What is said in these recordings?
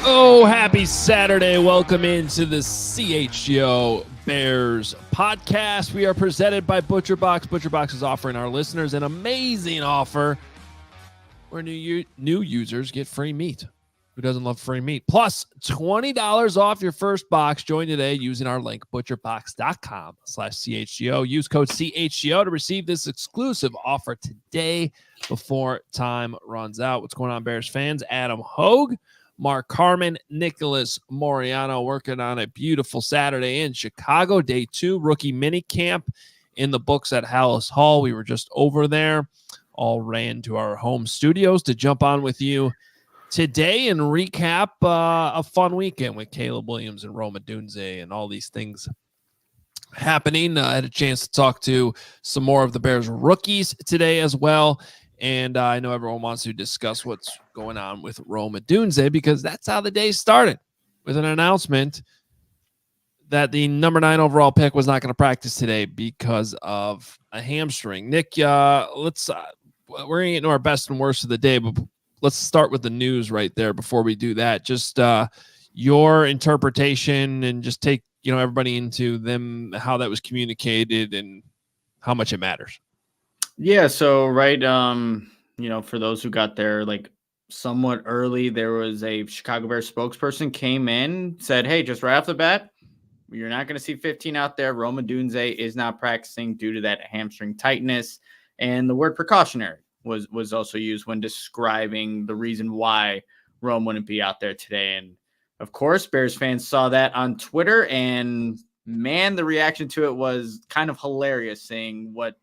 Oh, happy Saturday. Welcome into the CHGO Bears Podcast. We are presented by ButcherBox. ButcherBox is offering our listeners an amazing offer where new users get free meat. Who doesn't love free meat? Plus $20 off your first box. Join today using our link, butcherbox.com/CHGO. Use code CHGO to receive this exclusive offer today before time runs out. What's going on, Bears fans? Adam Hoge, Carman, Nicholas Moreano working on a beautiful Saturday in Chicago. Day 2, Rookie Minicamp in the books at Hallis Hall. We were just over there. All ran to our home studios to jump on with you today and recap a fun weekend with Caleb Williams and Rome Odunze and all these things happening. I had a chance to talk to some more of the Bears rookies today as well. And I know everyone wants to discuss what's going on with Rome Odunze because that's how the day started, with an announcement that the number 9 overall pick was not going to practice today because of a hamstring. Nick, we're going to get into our best and worst of the day, but let's start with the news right there before we do that. Just your interpretation and just take everybody into them, how that was communicated and how much it matters. Yeah, so right, for those who got there like somewhat early, there was a Chicago Bears spokesperson came in, said, hey, just right off the bat, you're not going to see 15 out there. Rome Odunze is not practicing due to that hamstring tightness. And the word precautionary was also used when describing the reason why Rome wouldn't be out there today. And of course, Bears fans saw that on Twitter, and man, the reaction to it was kind of hilarious, seeing what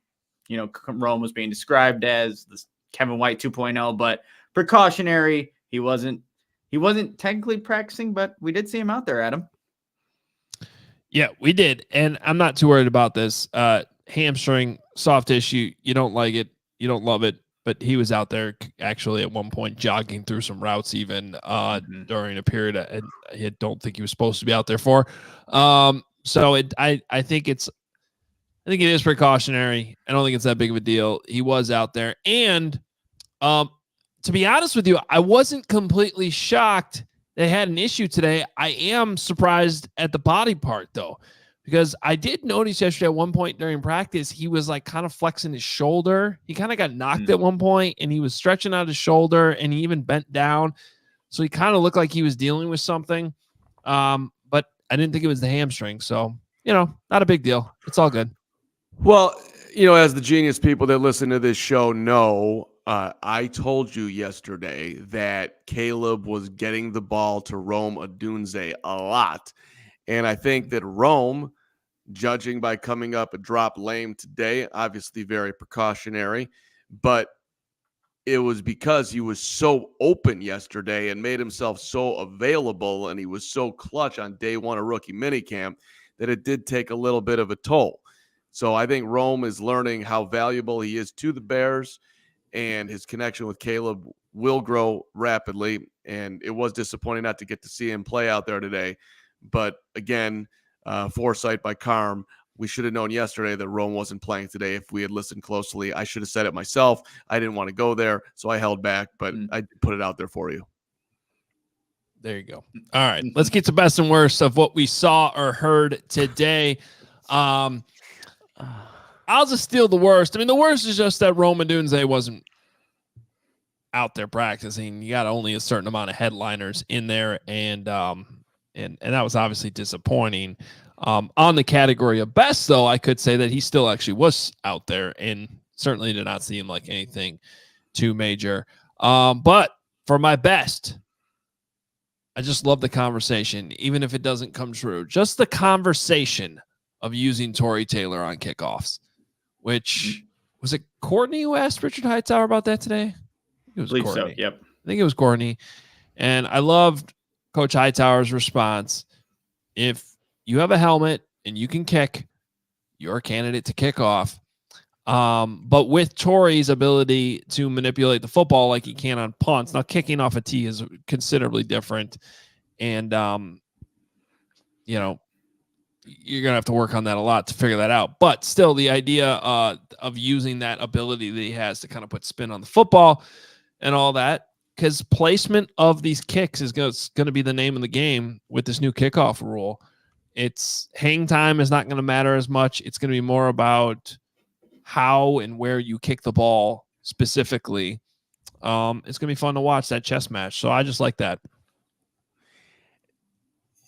Rome was being described as this Kevin White 2.0, but precautionary. He wasn't technically practicing, but we did see him out there, Adam. Yeah, we did. And I'm not too worried about this. Hamstring, soft tissue. You don't like it. You don't love it. But he was out there actually at one point jogging through some routes even during a period I don't think he was supposed to be out there for. I think it is precautionary. I don't think it's that big of a deal. He was out there. And to be honest with you, I wasn't completely shocked they had an issue today. I am surprised at the body part, though, because I did notice yesterday at one point during practice, he was like kind of flexing his shoulder. He kind of got knocked at one point, and he was stretching out his shoulder, and he even bent down. So he kind of looked like he was dealing with something. But I didn't think it was the hamstring. So, not a big deal. It's all good. Well, as the genius people that listen to this show know, I told you yesterday that Caleb was getting the ball to Rome Odunze a lot. And I think that Rome, judging by coming up a drop lame today, obviously very precautionary, but it was because he was so open yesterday and made himself so available, and he was so clutch on day 1 of rookie minicamp that it did take a little bit of a toll. So I think Rome is learning how valuable he is to the Bears, and his connection with Caleb will grow rapidly. And it was disappointing not to get to see him play out there today. But again, foresight by Carm. We should have known yesterday that Rome wasn't playing today if we had listened closely. I should have said it myself. I didn't want to go there, so I held back, but I put it out there for you. There you go. All right, let's get to best and worst of what we saw or heard today. I'll just steal the worst. I mean, the worst is just that Rome Odunze wasn't out there practicing. You got only a certain amount of headliners in there, and that was obviously disappointing. On the category of best, though, I could say that he still actually was out there and certainly did not seem like anything too major. But for my best, I just love the conversation, even if it doesn't come true. Just the conversation of using Tory Taylor on kickoffs, which was it Courtney who asked Richard Hightower about that today? It was Courtney. So, yep. I think it was Courtney. And I loved Coach Hightower's response. If you have a helmet and you can kick, you're a candidate to kick off. But with Tory's ability to manipulate the football like he can on punts, now kicking off a tee is considerably different. And, you're going to have to work on that a lot to figure that out. But still, the idea of using that ability that he has to kind of put spin on the football and all that because placement of these kicks is going to be the name of the game with this new kickoff rule. It's hang time is not going to matter as much. It's going to be more about how and where you kick the ball specifically. It's going to be fun to watch that chess match. So I just like that.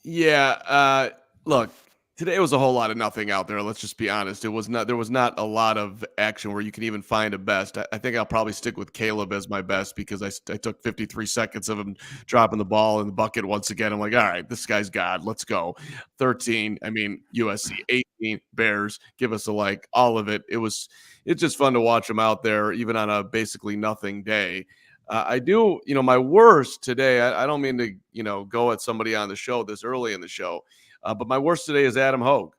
Yeah. Look, today was a whole lot of nothing out there. Let's just be honest. There was not a lot of action where you can even find a best. I think I'll probably stick with Caleb as my best because I took 53 seconds of him dropping the ball in the bucket once again. I'm like, all right, this guy's God. Let's go. 13. I mean, USC. 18. Bears. Give us a like. All of it. It's just fun to watch them out there, even on a basically nothing day. I do, my worst today. I don't mean to, go at somebody on the show this early in the show. But my worst today is Adam Hoge.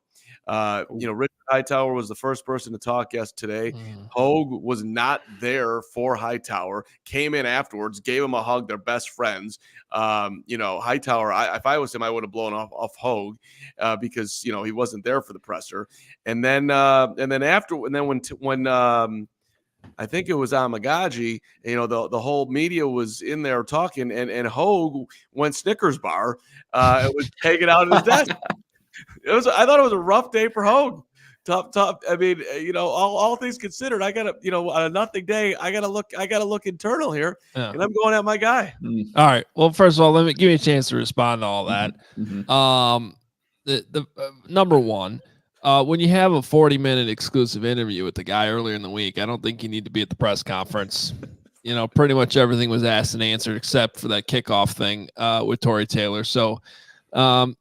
Richard Hightower was the first person to talk today. Hoge was not there for Hightower, came in afterwards, gave him a hug. They're best friends. Hightower, if I was him, I would have blown off Hoge because, he wasn't there for the presser. And then when I think it was Amegadjie, the whole media was in there talking, and Hoge went Snickers bar. It was hanging out at his desk. I thought it was a rough day for Hoge. Tough. I mean, all things considered, I gotta, on a nothing day, I gotta look internal here, and I'm going at my guy. All right. Well, first of all, give me a chance to respond to all that. The number one. When you have a 40-minute exclusive interview with the guy earlier in the week, I don't think you need to be at the press conference. Pretty much everything was asked and answered except for that kickoff thing with Tory Taylor. So, it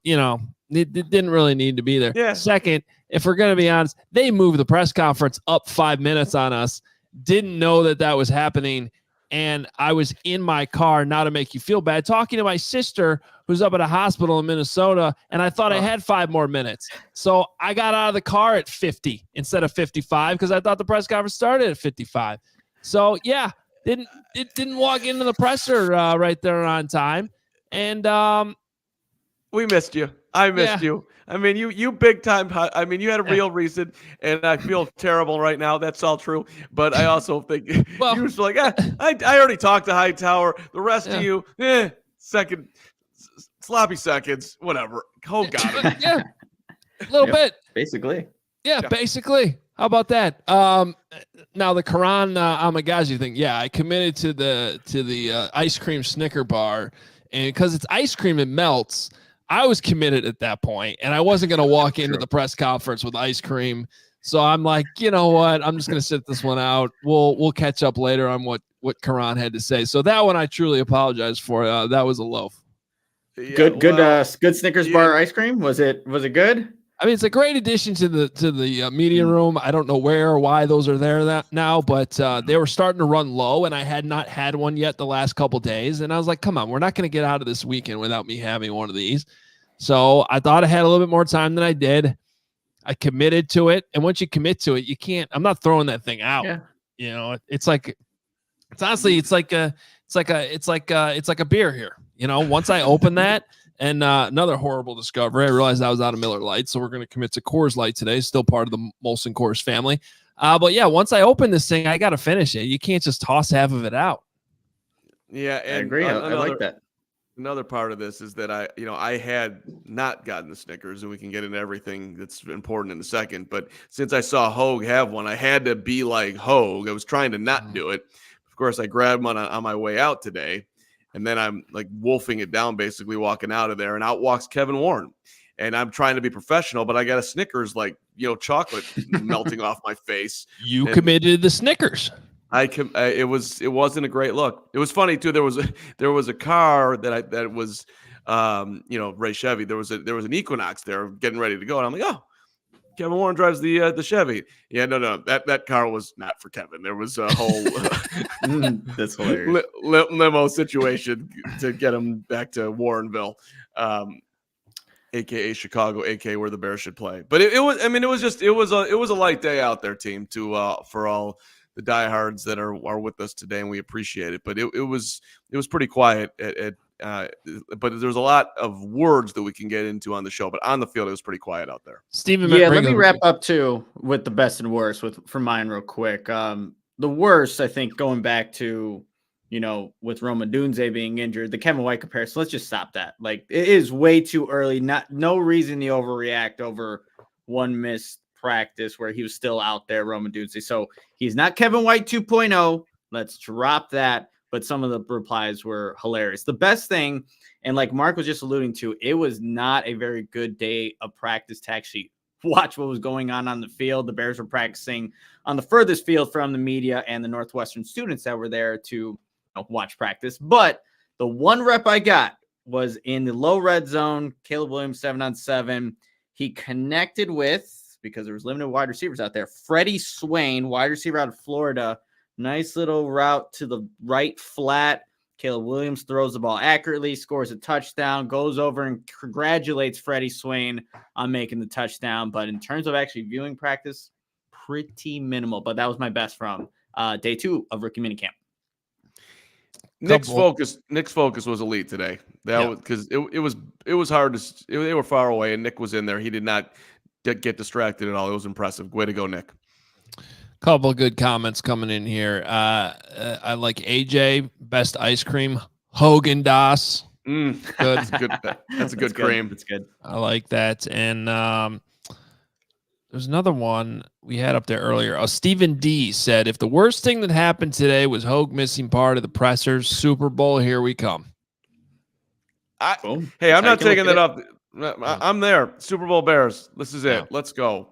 didn't really need to be there. Yeah. Second, if we're going to be honest, they moved the press conference up 5 minutes on us, didn't know that was happening. And I was in my car, not to make you feel bad, talking to my sister who's up at a hospital in Minnesota, and I thought I had 5 more minutes. So I got out of the car at 50 instead of 55 because I thought the press conference started at 55. So, yeah, didn't walk into the presser right there on time. And we missed you. I missed you. I mean, you big time. I mean, you had a real reason, and I feel terrible right now. That's all true. But I also think you were like, I already talked to Hightower. The rest of you, second, sloppy seconds, whatever. Hoge got him. Yeah, a little bit. Basically. Yeah, basically. How about that? Now the Kiran Amegadjie thing. Yeah, I committed to the ice cream Snicker bar, and because it's ice cream, it melts. I was committed at that point, and I wasn't going to walk into the press conference with ice cream. So I'm like, you know what? I'm just going to sit this one out. We'll catch up later on what Kiran had to say. So that one I truly apologize for. That was a loaf. Yeah, good Snickers bar ice cream. Was it good? I mean, it's a great addition to the media room. I don't know where or why those are there now, but they were starting to run low, and I had not had one yet the last couple days. And I was like, come on, we're not going to get out of this weekend without me having one of these. So I thought I had a little bit more time than I did. I committed to it, and once you commit to it, you can't. I'm not throwing that thing out. Yeah. It's like a beer here. Once I open that. And another horrible discovery. I realized I was out of Miller Lite, so we're going to commit to Coors Light today. Still part of the Molson Coors family. But yeah, once I open this thing, I got to finish it. You can't just toss half of it out. Yeah, and I agree. I like that. Another part of this is that I had not gotten the Snickers, and we can get into everything that's important in a second. But since I saw Hoge have one, I had to be like Hoge. I was trying to not do it. Of course, I grabbed one on my way out today. And then I'm like wolfing it down, basically walking out of there, and out walks Kevin Warren. And I'm trying to be professional, but I got a Snickers, chocolate melting off my face. You committed the Snickers. It wasn't a great look. It was funny too. There was a car that was, Ray Chevy. There was an Equinox there getting ready to go, and I'm like, oh, Kevin Warren drives the Chevy. Yeah, no, that car was not for Kevin. There was a whole that's hilarious limo situation to get him back to Warrenville, aka Chicago, aka where the Bears should play. But it was a light day out there, team, for all the diehards that are with us today, and we appreciate it. But it was pretty quiet but there's a lot of words that we can get into on the show. But on the field, it was pretty quiet out there. Steven, let me wrap up too with the best and worst for mine real quick. The worst, I think, going back to with Rome Odunze being injured, the Kevin White comparison, let's just stop that. Like, it is way too early. No reason to overreact over one missed practice where he was still out there, Rome Odunze. So he's not Kevin White 2.0. Let's drop that. But some of the replies were hilarious. The best thing, and like Mark was just alluding to, it was not a very good day of practice to actually watch what was going on the field. The Bears were practicing on the furthest field from the media and the Northwestern students that were there to watch practice. But the one rep I got was in the low red zone. Caleb Williams 7-on-7. He connected with, because there was limited wide receivers out there, Freddie Swain, wide receiver out of Florida. Nice little route to the right flat. Caleb Williams throws the ball accurately, scores a touchdown, goes over and congratulates Freddie Swain on making the touchdown. But in terms of actually viewing practice, pretty minimal. But that was my best from day 2 of rookie minicamp. Nick's focus was elite today. That was because it was hard to. They were far away, and Nick was in there. He did not get distracted at all. It was impressive. Way to go, Nick. Couple of good comments coming in here. I like AJ, best ice cream. Hogan Das. Good. That's a good cream. That's good. I like that. And there's another one we had up there earlier. Stephen D said, if the worst thing that happened today was Hoge missing part of the pressers, Super Bowl, here we come. Hey, I'm not taking that up. I'm there. Super Bowl Bears. This is it. Yeah. Let's go.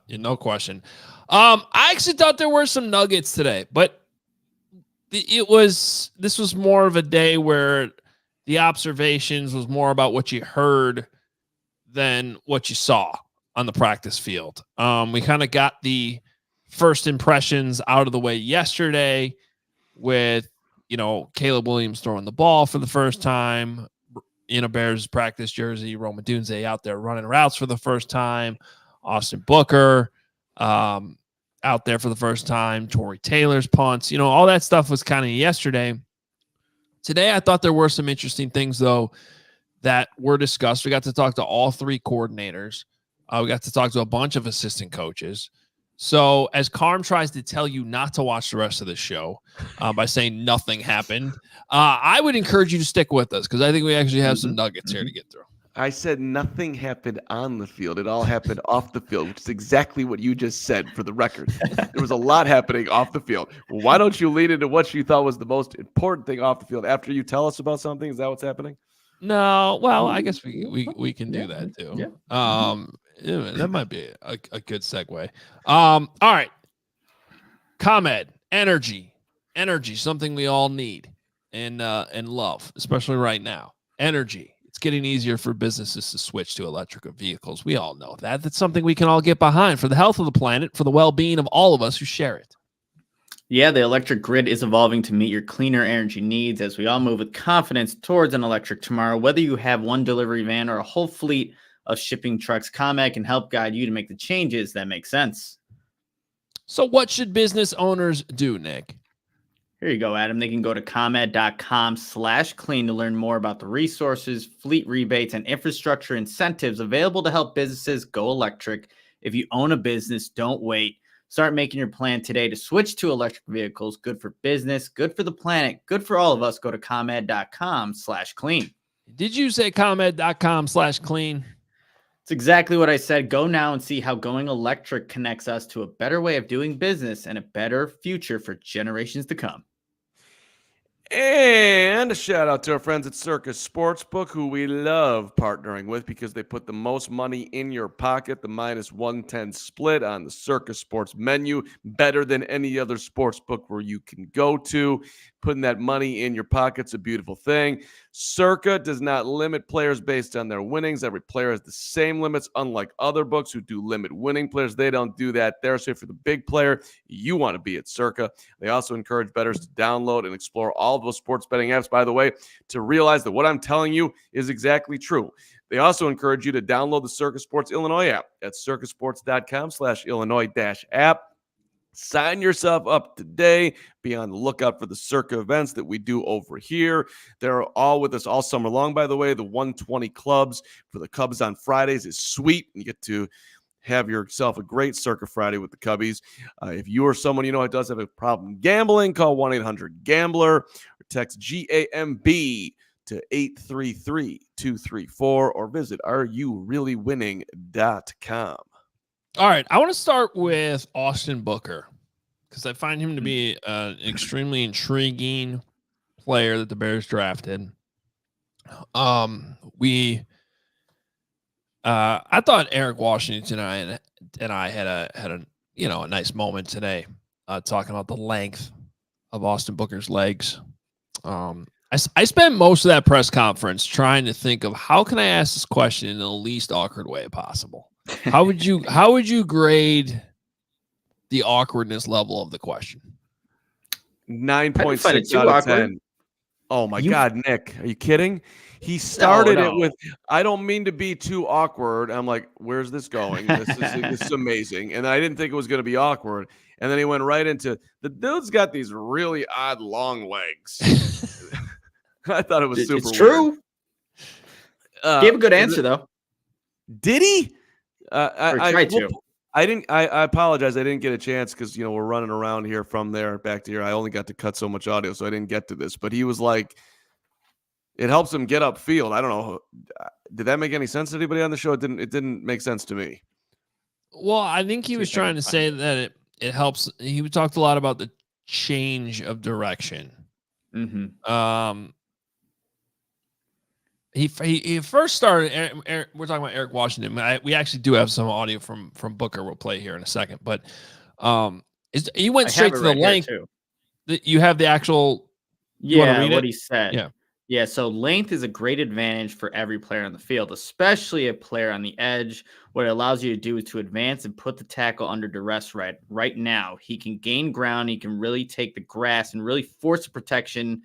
No question. I actually thought there were some nuggets today, but this was more of a day where the observations was more about what you heard than what you saw on the practice field. We kind of got the first impressions out of the way yesterday with, Caleb Williams throwing the ball for the first time in a Bears practice jersey, Rome Odunze out there running routes for the first time, Austin Booker out there for the first time, Tory Taylor's punts, all that stuff was kind of yesterday. Today, I thought there were some interesting things, though, that were discussed. We got to talk to all 3 coordinators. We got to talk to a bunch of assistant coaches. So as Carm tries to tell you not to watch the rest of the show by saying nothing happened, I would encourage you to stick with us because I think we actually have some nuggets here to get through. I said nothing happened on the field. It all happened off the field, which is exactly what you just said for the record. There was a lot happening off the field. Why don't you lead into what you thought was the most important thing off the field after you tell us about something? Is that what's happening? No. Well, I guess we can do that too. Yeah. That might be a good segue. All right. ComEd, energy, something we all need and love, especially right now. Energy. It's getting easier for businesses to switch to electric vehicles. We all know that. That's something we can all get behind for the health of the planet, for the well-being of all of us who share it. Yeah, the electric grid is evolving to meet your cleaner energy needs as we all move with confidence towards an electric tomorrow. Whether you have one delivery van or a whole fleet of shipping trucks, ComEd can help guide you to make the changes that make sense. So what should business owners do, Nick? Here you go, Adam. They can go to ComEd.com/clean to learn more about the resources, fleet rebates, and infrastructure incentives available to help businesses go electric. If you own a business, don't wait. Start making your plan today to switch to electric vehicles. Good for business, good for the planet, good for all of us. Go to ComEd.com/clean. Did you say ComEd.com/clean? It's exactly what I said. Go now and see how going electric connects us to a better way of doing business and a better future for generations to come. And a shout out to our friends at CIRCA Sportsbook, who we love partnering with because they put the most money in your pocket, the -110 split on the CIRCA Sports menu, better than any other sportsbook where you can go to. Putting that money in your pocket's a beautiful thing. CIRCA does not limit players based on their winnings. Every player has the same limits, unlike other books who do limit winning players. They don't do that there. So for the big player, you want to be at CIRCA. They also encourage bettors to download and explore all of those sports betting apps, by the way, to realize that what I'm telling you is exactly true. They also encourage you to download the CIRCA Sports Illinois app at circasports.com/Illinois-app. Sign yourself up today. Be on the lookout for the CIRCA events that we do over here. They're all with us all summer long, by the way. The 120 clubs for the Cubs on Fridays is sweet. You get to have yourself a great CIRCA Friday with the Cubbies. If you or someone you know does have a problem gambling, call 1-800-GAMBLER or text GAMB to 833-234 or visit areyoureallywinning.com. All right, I want to start with Austin Booker because I find him to be an extremely intriguing player that the Bears drafted. I thought Eric Washington and I had a nice moment today talking about the length of Austin Booker's legs. I spent most of that press conference trying to think of how can I ask this question in the least awkward way possible. How would you grade the awkwardness level of the question? 9.6 out of 10. Oh my God, Nick, are you kidding? He started it with, I don't mean to be too awkward. I'm like, where's this going? This is amazing. And I didn't think it was going to be awkward. And then he went right into, the dude's got these really odd long legs. I thought it was super It's true. Weird. Gave a good answer, though. Did he? I tried to. I apologize. I didn't get a chance because, we're running around here from there back to here. I only got to cut so much audio, so I didn't get to this. But he was like, it helps him get upfield. I don't know. Did that make any sense to anybody on the show? It didn't make sense to me. Well, I think he was trying to say that it helps. He talked a lot about the change of direction. Mm-hmm. He first started. We're talking about Eric Washington. We actually do have some audio from Booker. We'll play here in a second, but he went straight to the length. You have the actual. What he said. Yeah. So length is a great advantage for every player on the field, especially a player on the edge. What it allows you to do is to advance and put the tackle under duress. Right now, he can gain ground. He can really take the grass and really force the protection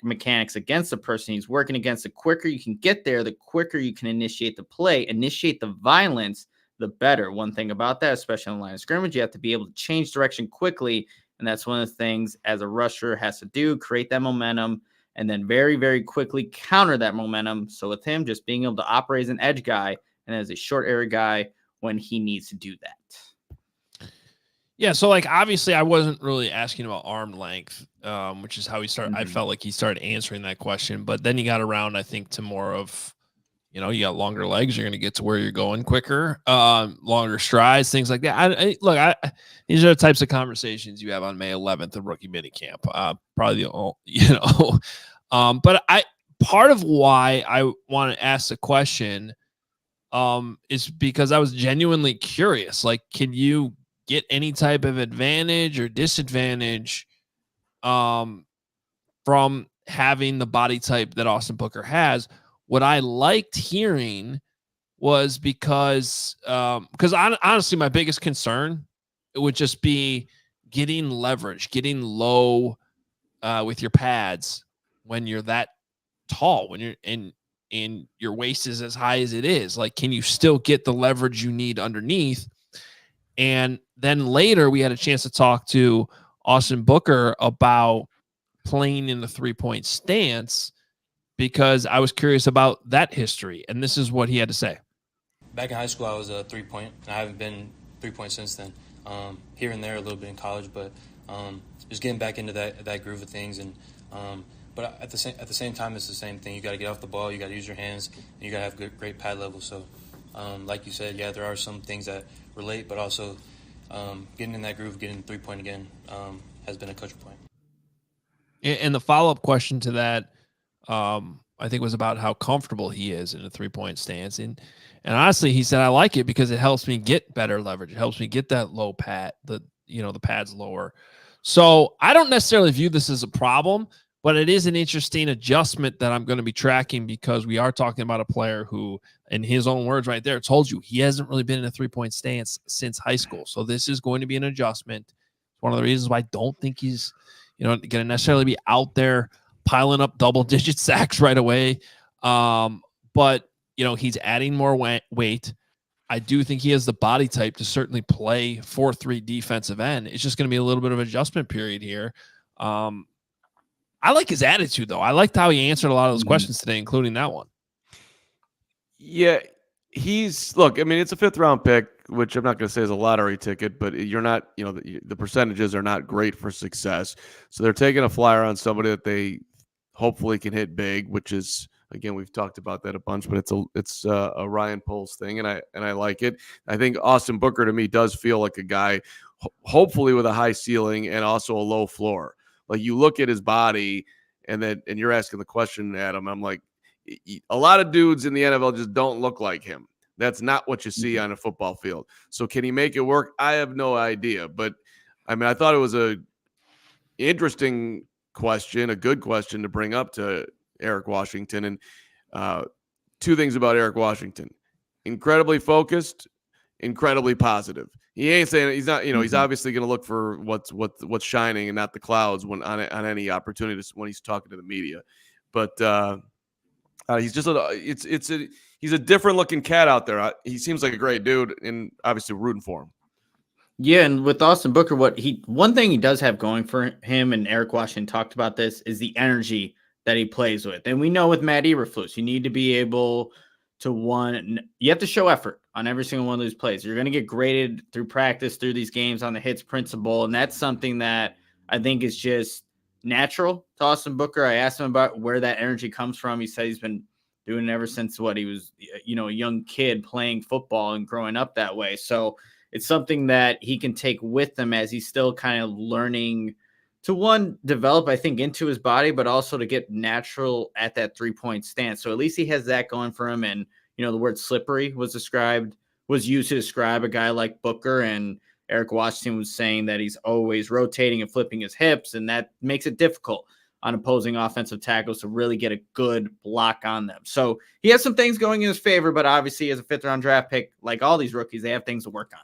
mechanics against the person he's working against. The quicker you can get there, the quicker you can initiate the play, initiate the violence, the better. One thing about that, especially on the line of scrimmage, you have to be able to change direction quickly. And that's one of the things as a rusher has to do, create that momentum and then very, very quickly counter that momentum. So with him, just being able to operate as an edge guy and as a short area guy when he needs to do that. Yeah, so obviously I wasn't really asking about arm length, which is how he started. Mm-hmm. I felt like he started answering that question, but then he got around, I think, to more of, you got longer legs, you're going to get to where you're going quicker, longer strides, things like that. These are the types of conversations you have on May 11th at Rookie Minicamp. Probably but part of why I want to ask the question is because I was genuinely curious. Can you get any type of advantage or disadvantage from having the body type that Austin Booker has? What I liked hearing was because honestly, my biggest concern would just be getting leverage, getting low with your pads when you're that tall, when you're and your waist is as high as it is. Can you still get the leverage you need underneath? And then later we had a chance to talk to Austin Booker about playing in the 3-point stance because I was curious about that history. And this is what he had to say. Back in high school, I was a 3-point, and I haven't been 3-point since then. Here and there a little bit in college, but just getting back into that groove of things. And but at the same time, it's the same thing. You got to get off the ball. You got to use your hands. And you got to have great pad level. So, like you said, yeah, there are some things that relate, but also getting in that groove, getting 3-point again, has been a coaching point. And the follow-up question to that, I think, was about how comfortable he is in a 3-point stance. And honestly, he said, I like it because it helps me get better leverage. It helps me get that low pad, the pads lower. So I don't necessarily view this as a problem, but it is an interesting adjustment that I'm going to be tracking because we are talking about a player who, in his own words right there, told you he hasn't really been in a 3-point stance since high school. So this is going to be an adjustment. It's one of the reasons why I don't think he's, going to necessarily be out there piling up double-digit sacks right away. But, he's adding more weight. I do think he has the body type to certainly play 4-3 defensive end. It's just going to be a little bit of adjustment period here. I like his attitude, though. I liked how he answered a lot of those questions today, including that one. Yeah, look, I mean, it's a 5th round pick, which I'm not going to say is a lottery ticket, but you're not, the percentages are not great for success. So they're taking a flyer on somebody that they hopefully can hit big, which is, again, we've talked about that a bunch, but it's a Ryan Poles thing, and I like it. I think Austin Booker to me does feel like a guy, hopefully with a high ceiling and also a low floor. Like you look at his body, and you're asking the question, Adam. I'm like, a lot of dudes in the NFL just don't look like him. That's not what you see on a football field. So can he make it work? I have no idea. But I mean, I thought it was a interesting question, a good question to bring up to Eric Washington. And 2 things about Eric Washington: incredibly focused, incredibly positive. He ain't saying he's not, he's obviously going to look for what's shining and not the clouds when on any opportunity when he's talking to the media. But he's just he's a different looking cat out there. He seems like a great dude, and obviously rooting for him. Yeah, and with Austin Booker, one thing he does have going for him, and Eric Washington talked about this, is the energy that he plays with. And we know with Matt Eberflus, you need to be able to you have to show effort on every single one of those plays. You're going to get graded through practice, through these games on the hits principle, and that's something that I think is just natural to Austin Booker. I asked him about where that energy comes from. He said he's been doing it ever since he was, a young kid playing football and growing up that way. So it's something that he can take with him as he's still kind of learning to develop, I think, into his body, but also to get natural at that 3-point stance. So at least he has that going for him. And, the word slippery was used to describe a guy like Booker, and Eric Washington was saying that he's always rotating and flipping his hips, and that makes it difficult on opposing offensive tackles to really get a good block on them. So he has some things going in his favor, but obviously as a 5th round draft pick, like all these rookies, they have things to work on.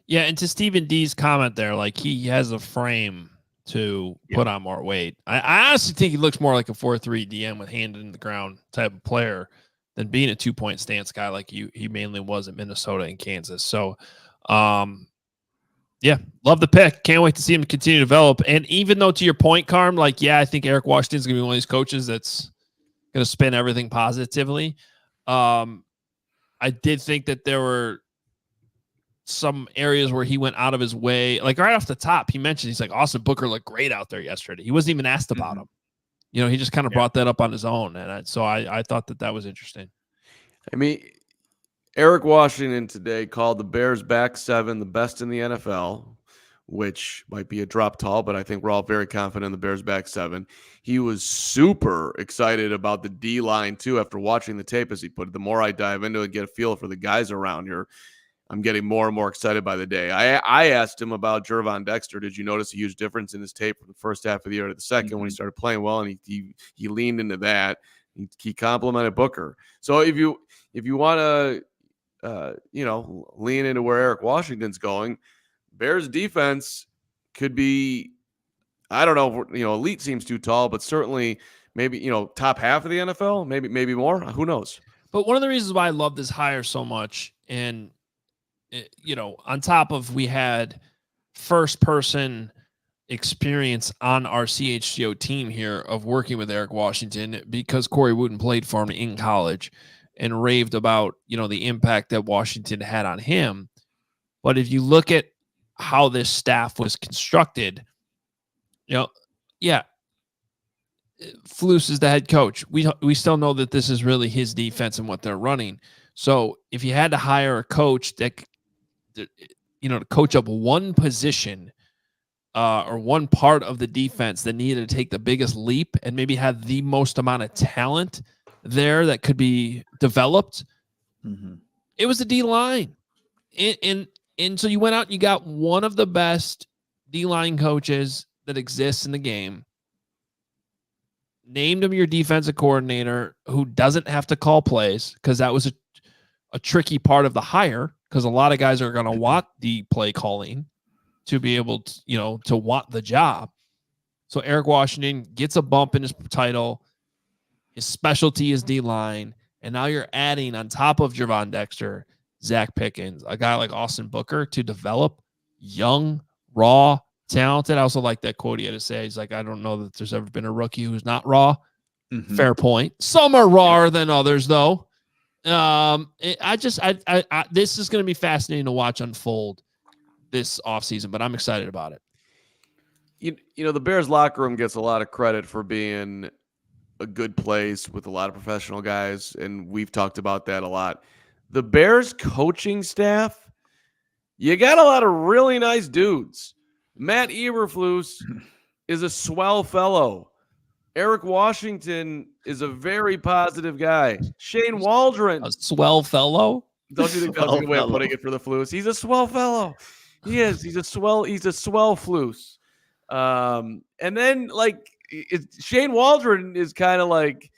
Yeah, and to Stephen D's comment there, like he has a frame to put on more weight. I honestly think he looks more like a 4-3 DM with hand in the ground type of player than being a 2-point stance guy like he mainly was at Minnesota and Kansas. So, yeah, love the pick. Can't wait to see him continue to develop. And even though, to your point, Carm, I think Eric Washington's going to be one of these coaches that's going to spin everything positively. I did think that there were some areas where he went out of his way. Like right off the top, he mentioned, he's like, Austin Booker looked great out there yesterday. He wasn't even asked about him. He just kind of brought that up on his own. And so I thought that was interesting. I mean, Eric Washington today called the Bears back 7 the best in the NFL, which might be a drop tall, but I think we're all very confident in the Bears back 7. He was super excited about the D-line too after watching the tape, as he put it. The more I dive into it, get a feel for the guys around here, I'm getting more and more excited by the day. I asked him about Gervon Dexter. Did you notice a huge difference in his tape from the first half of the year to the second when he started playing well? And he leaned into that. He complimented Booker. So if you want to lean into where Eric Washington's going, Bears defense could be, I don't know, elite seems too tall, but certainly maybe top half of the NFL, maybe more. Who knows? But one of the reasons why I love this hire so much, and on top of we had first person experience on our CHGO team here of working with Eric Washington, because Corey Wooten played for him in college and raved about, the impact that Washington had on him. But if you look at how this staff was constructed, Flus is the head coach. We still know that this is really his defense and what they're running. So if you had to hire a coach that, to coach up one position or one part of the defense that needed to take the biggest leap and maybe had the most amount of talent there that could be developed, it was the D-line. And so you went out and you got one of the best D-line coaches that exists in the game, named him your defensive coordinator, who doesn't have to call plays, because that was a tricky part of the hire, because a lot of guys are going to want the play calling to be able to, to want the job. So Eric Washington gets a bump in his title. His specialty is D-line. And now you're adding on top of Gervon Dexter, Zach Pickens, a guy like Austin Booker, to develop young, raw, talented. I also like that quote he had to say. He's like, I don't know that there's ever been a rookie who's not raw. Fair point. Some are rawer than others, though. This is going to be fascinating to watch unfold this offseason, but I'm excited about it. You know, the Bears locker room gets a lot of credit for being a good place with a lot of professional guys, and we've talked about that a lot. The Bears coaching staff, you got a lot of really nice dudes. Matt Eberflus is a swell fellow. Eric Washington is a very positive guy. Shane Waldron, a swell fellow. Don't you think that's a good way of putting it for the Flus? He's a swell fellow. He is. He's a swell Flus. And then Shane Waldron is kind of like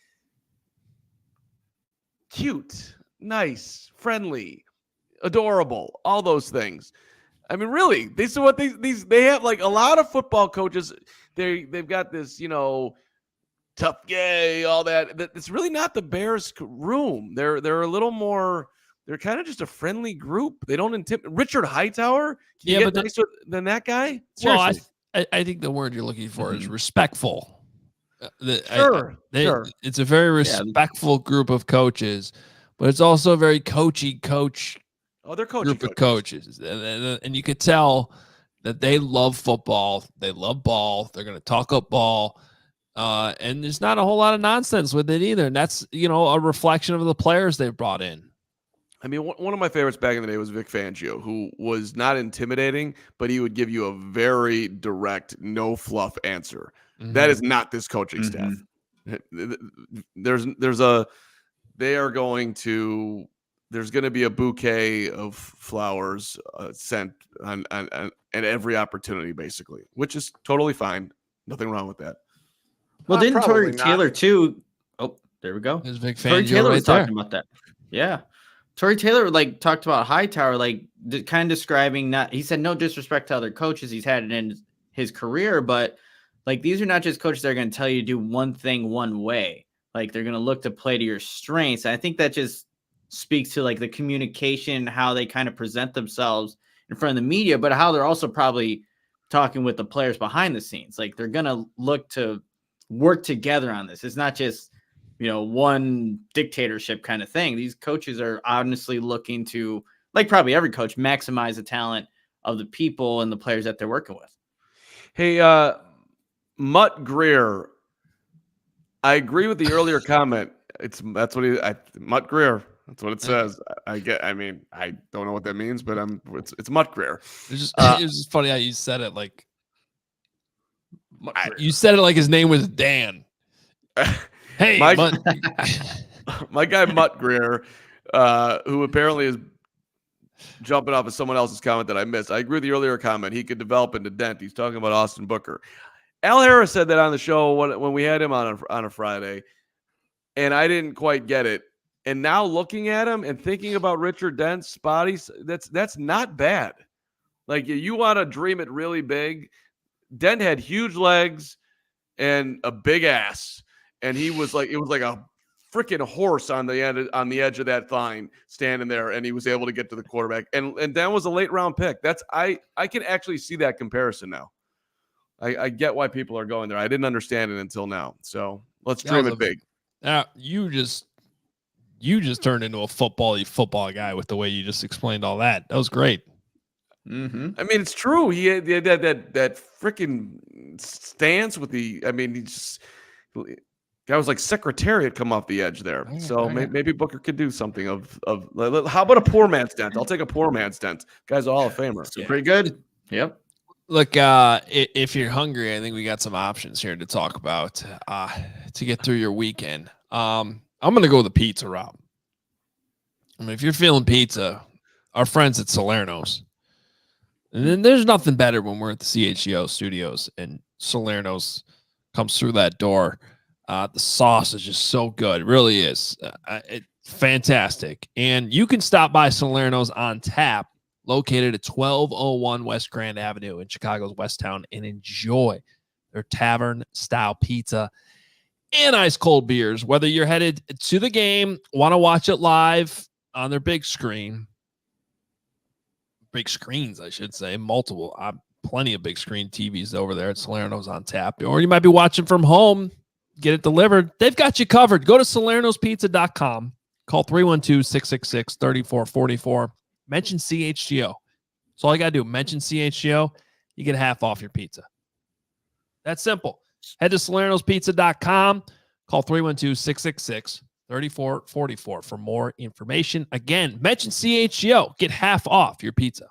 cute, nice, friendly, adorable, all those things. I mean, really, they have like a lot of football coaches. They've got this, tough guy, all that. It's really not the Bears room. They're a little more. They're kind of just a friendly group. They don't intimidate. Richard Hightower, can you get nicer than that guy? Seriously. Well, I think the word you're looking for is respectful. Sure. It's a very respectful group of coaches, but it's also a very coachy group of coaches. And you could tell that they love football. They love ball. They're going to talk up ball. And there's not a whole lot of nonsense with it either. And that's, a reflection of the players they've brought in. I mean, one of my favorites back in the day was Vic Fangio, who was not intimidating, but he would give you a very direct, no fluff answer. Mm-hmm. That is not this coaching staff. There's going to be a bouquet of flowers sent on every opportunity, basically, which is totally fine. Nothing wrong with that. Well, didn't Tory Taylor too? Oh, there we go. There's Vic Fangio Tory Taylor was right talking about that. Yeah. Tory Taylor talked about Hightower, kind of describing he said no disrespect to other coaches he's had in his career, but these are not just coaches that are going to tell you to do one thing one way. They're going to look to play to your strengths. And I think that just speaks to the communication, how they kind of present themselves in front of the media, but how they're also probably talking with the players behind the scenes. They're going to look to work together on this. It's not just one dictatorship kind of thing. These coaches are honestly looking to, probably every coach, maximize the talent of the people and the players that they're working with. Hey, Mutt Greer, I agree with the earlier comment. Mutt Greer. That's what it says. I don't know what that means, but it's Mutt Greer. It's just funny how you said it you said it like his name was Dan. Hey, my guy Mutt Greer, who apparently is jumping off of someone else's comment that I missed. I agree with the earlier comment. He could develop into dent. He's talking about Austin Booker. Al Harris said that on the show when we had him on a Friday, and I didn't quite get it. And now looking at him and thinking about Richard Dent's bodies, that's not bad. You want to dream it really big. Dent had huge legs and a big ass. And he was it was like a freaking horse on the edge of that thigh standing there, and he was able to get to the quarterback. And Dan was a late round pick. I can actually see that comparison now. I get why people are going there. I didn't understand it until now. So let's dream it big. You just turned into a football guy with the way you just explained all that. That was great. Mm-hmm. I mean, it's true. He had that freaking stance with he just. Guy was like Secretariat come off the edge there. So maybe Booker could do something of how about a poor man's dent? I'll take a poor man's dent. Guy's a Hall of Famer. Pretty good. Yep. Look, if you're hungry, I think we got some options here to talk about to get through your weekend. I'm going to go the pizza route. I mean, if you're feeling pizza, our friends at Salerno's. And then there's nothing better when we're at the CHGO studios and Salerno's comes through that door. The sauce is just so good. It really is. It's fantastic. And you can stop by Salerno's on Tap, located at 1201 West Grand Avenue in Chicago's West Town, and enjoy their tavern-style pizza and ice-cold beers. Whether you're headed to the game, want to watch it live on their big screens, I should say, multiple, plenty of big screen TVs over there at Salerno's on Tap, or you might be watching from home, get it delivered. They've got you covered. Go to salernospizza.com Call 312-666-3444. Mention CHGO. That's all you got to do. Mention CHGO. You get half off your pizza. That's simple. Head to Salerno'sPizza.com. Call 312-666-3444 for more information. Again, mention CHGO. Get half off your pizza.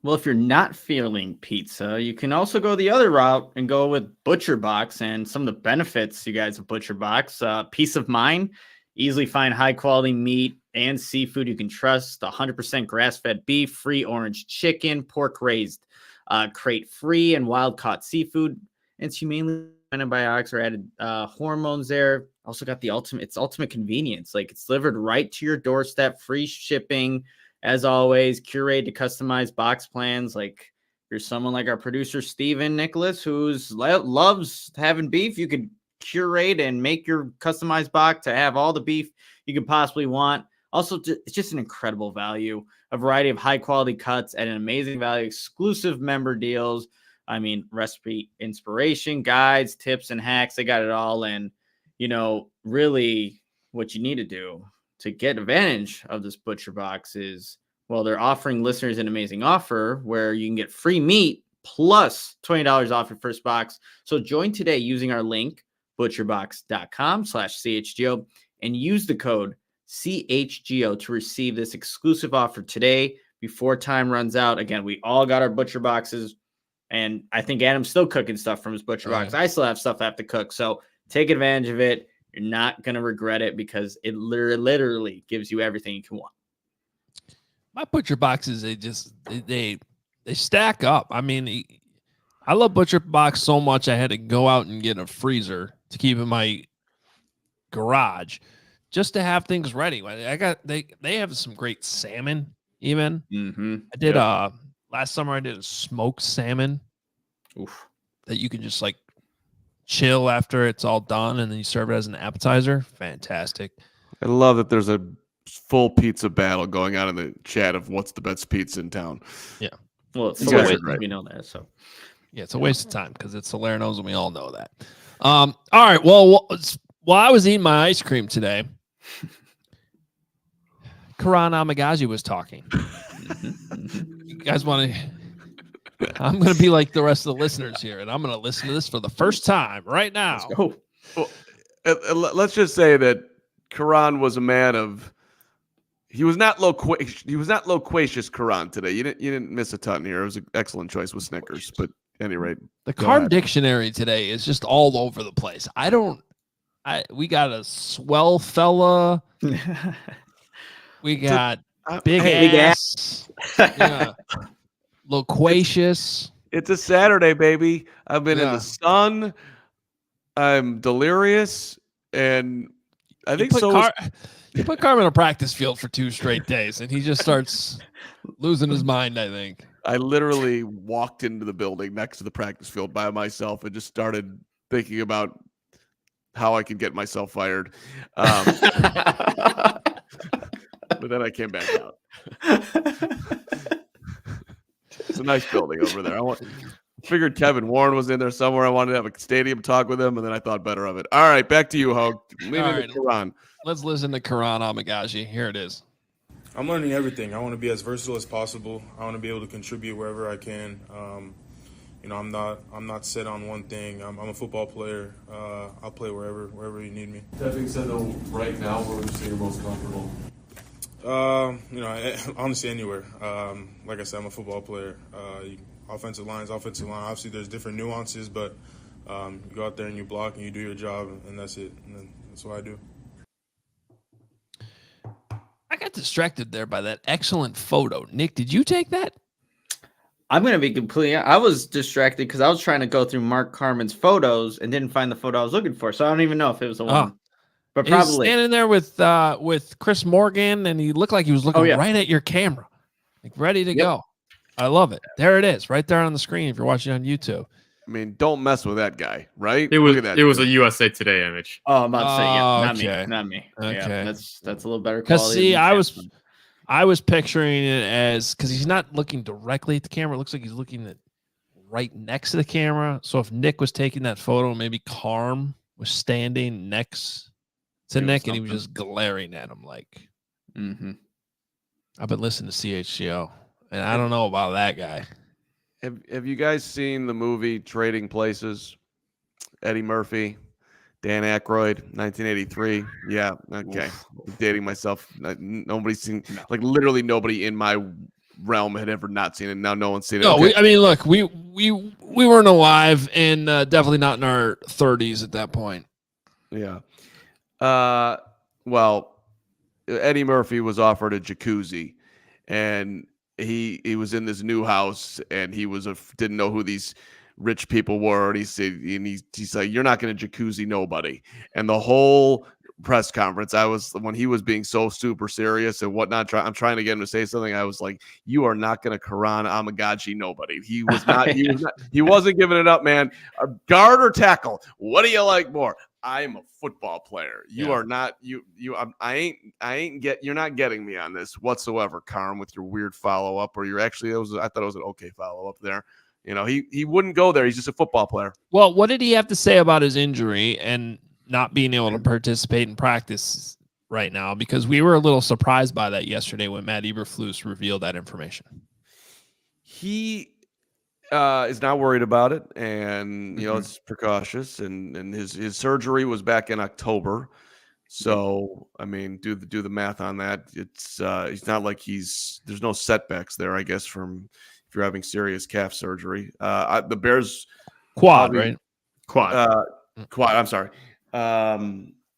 Well, if you're not feeling pizza, you can also go the other route and go with ButcherBox and some of the benefits, you guys, of ButcherBox. Peace of mind, easily find high-quality meat and seafood you can trust, 100% grass-fed beef, free orange chicken, pork-raised, crate-free, and wild-caught seafood. And it's humanely antibiotics or added hormones there. Also got the ultimate convenience. Like, it's delivered right to your doorstep, free shipping. As always, curate to customize box plans. Like, you're someone like our producer, Steven Nicholas, who's loves having beef. You could curate and make your customized box to have all the beef you could possibly want. Also, it's just an incredible value, a variety of high quality cuts at an amazing value, exclusive member deals. I mean, recipe inspiration, guides, tips, and hacks. They got it all. And, really what you need to do to get advantage of this ButcherBox is, well, they're offering listeners an amazing offer where you can get free meat plus $20 off your first box. So join today using our link, butcherbox.com/CHGO, and use the code CHGO to receive this exclusive offer today before time runs out. Again, we all got our ButcherBoxes, and I think Adam's still cooking stuff from his ButcherBox. Right. I still have stuff I have to cook. So take advantage of it. You're not going to regret it because it literally gives you everything you can want. My ButcherBoxes, they stack up. I mean, I love ButcherBox so much I had to go out and get a freezer to keep in my garage just to have things ready. They have some great salmon even. Mm-hmm. I did last summer I did a smoked salmon. Oof. That you can just like chill after it's all done, and then you serve it as an appetizer. Fantastic. I love that there's a full pizza battle going on in the chat of what's the best pizza in town. Yeah. Well, it's right. we know that. So yeah, it's a waste of time because it's Salerno's, and we all know that. All right. Well, while I was eating my ice cream today, Kiran Amegadjie was talking. You guys want to? I'm going to be like the rest of the listeners here, and I'm going to listen to this for the first time right now. let's go. Well, let's just say that Kiran was a man of. He was not loquacious. Kiran today. You didn't miss a ton here. It was an excellent choice with Snickers, but at any rate, the Carm Dictionary today is just all over the place. We got a swell fella. We got big ass. Yeah. Loquacious. It's a Saturday, baby. I've been in the sun. I'm delirious, and I think you put Carmen in a practice field for 2 straight days, and he just starts losing his mind, I think. I literally walked into the building next to the practice field by myself and just started thinking about how I could get myself fired. But then I came back out. It's a nice building over there. Figured Kevin Warren was in there somewhere. I wanted to have a stadium talk with him, and then I thought better of it. All right, back to you, Hoge. Kiran. Let's listen to Kiran Amegadjie. Here it is. I'm learning everything. I want to be as versatile as possible. I want to be able to contribute wherever I can. I'm not set on one thing. I'm a football player. I'll play wherever you need me. That being said, though, right now, where would you say you're most comfortable? Honestly, anywhere. Like I said, I'm a football player. Offensive line. Obviously, there's different nuances, but you go out there and you block and you do your job, and that's it. And then that's what I do. I got distracted there by that excellent photo. Nick, did you take that? I'm going to be completely. I was distracted because I was trying to go through Mark Carman's photos and didn't find the photo I was looking for. So I don't even know if it was the one. But probably he's standing there with Chris Morgan, and he looked like he was looking right at your camera, like ready to go. I love it. There it is, right there on the screen. If you're watching on YouTube, I mean, don't mess with that guy, right? It was a USA Today image. Oh, I'm about to say, not me. Okay, yeah, that's a little better because quality. see, I was picturing it as because he's not looking directly at the camera. It looks like he's looking at right next to the camera. So if Nick was taking that photo, maybe Carm was standing next to Nick, and he was just glaring at him like, I've been listening to CHGO, and I don't know about that guy. Have you guys seen the movie Trading Places? Eddie Murphy, Dan Aykroyd, 1983. Yeah, okay. Dating myself. Nobody's seen, like literally nobody in my realm had ever not seen it. Now no one's seen it. No, I mean, look, we weren't alive, and definitely not in our 30s at that point. Yeah. Well, Eddie Murphy was offered a jacuzzi, and he was in this new house, and he didn't know who these rich people were, and he said, and he's like, "You're not going to jacuzzi nobody." And the whole press conference, when he was being so super serious and whatnot, I'm trying to get him to say something. I was like, "You are not going to Kiran Amegadjie nobody." He was not. He wasn't giving it up, man. Guard or tackle? What do you like more? I'm a football player. You are not. I ain't you're not getting me on this whatsoever, Carm, with your weird follow up, or I thought it was an okay follow up there. You know, he wouldn't go there. He's just a football player. Well, what did he have to say about his injury and not being able to participate in practice right now? Because we were a little surprised by that yesterday when Matt Eberflus revealed that information. He is not worried about it, and it's precautious. And his surgery was back in October. So I mean, do the math on that. It's he's not like there's no setbacks there, I guess, from if you're having serious calf surgery. The Bears quad, right? Quad. I'm sorry.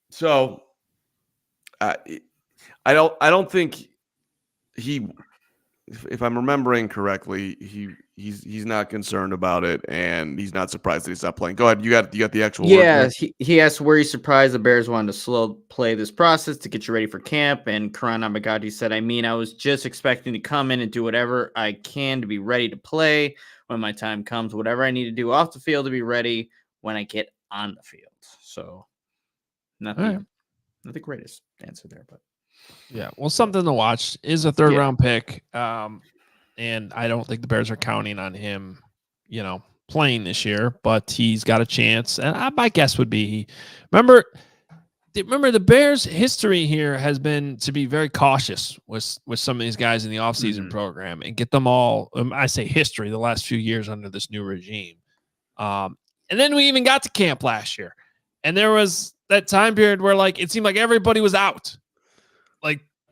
So I don't think if I'm remembering correctly, he's not concerned about it, and he's not surprised that he's not playing. Go ahead. You got the actual word. Yeah, he asked where he's surprised the Bears wanted to slow play this process to get you ready for camp, and Kiran Amegadjie said, I was just expecting to come in and do whatever I can to be ready to play when my time comes, whatever I need to do off the field to be ready when I get on the field. So not the greatest answer there, but yeah, well, something to watch. Is a third round pick. And I don't think the Bears are counting on him, playing this year, but he's got a chance. And my guess would be, remember the Bears' history here has been to be very cautious with some of these guys in the offseason program and get them all. I say history, the last few years under this new regime. And then we even got to camp last year, and there was that time period where it seemed like everybody was out.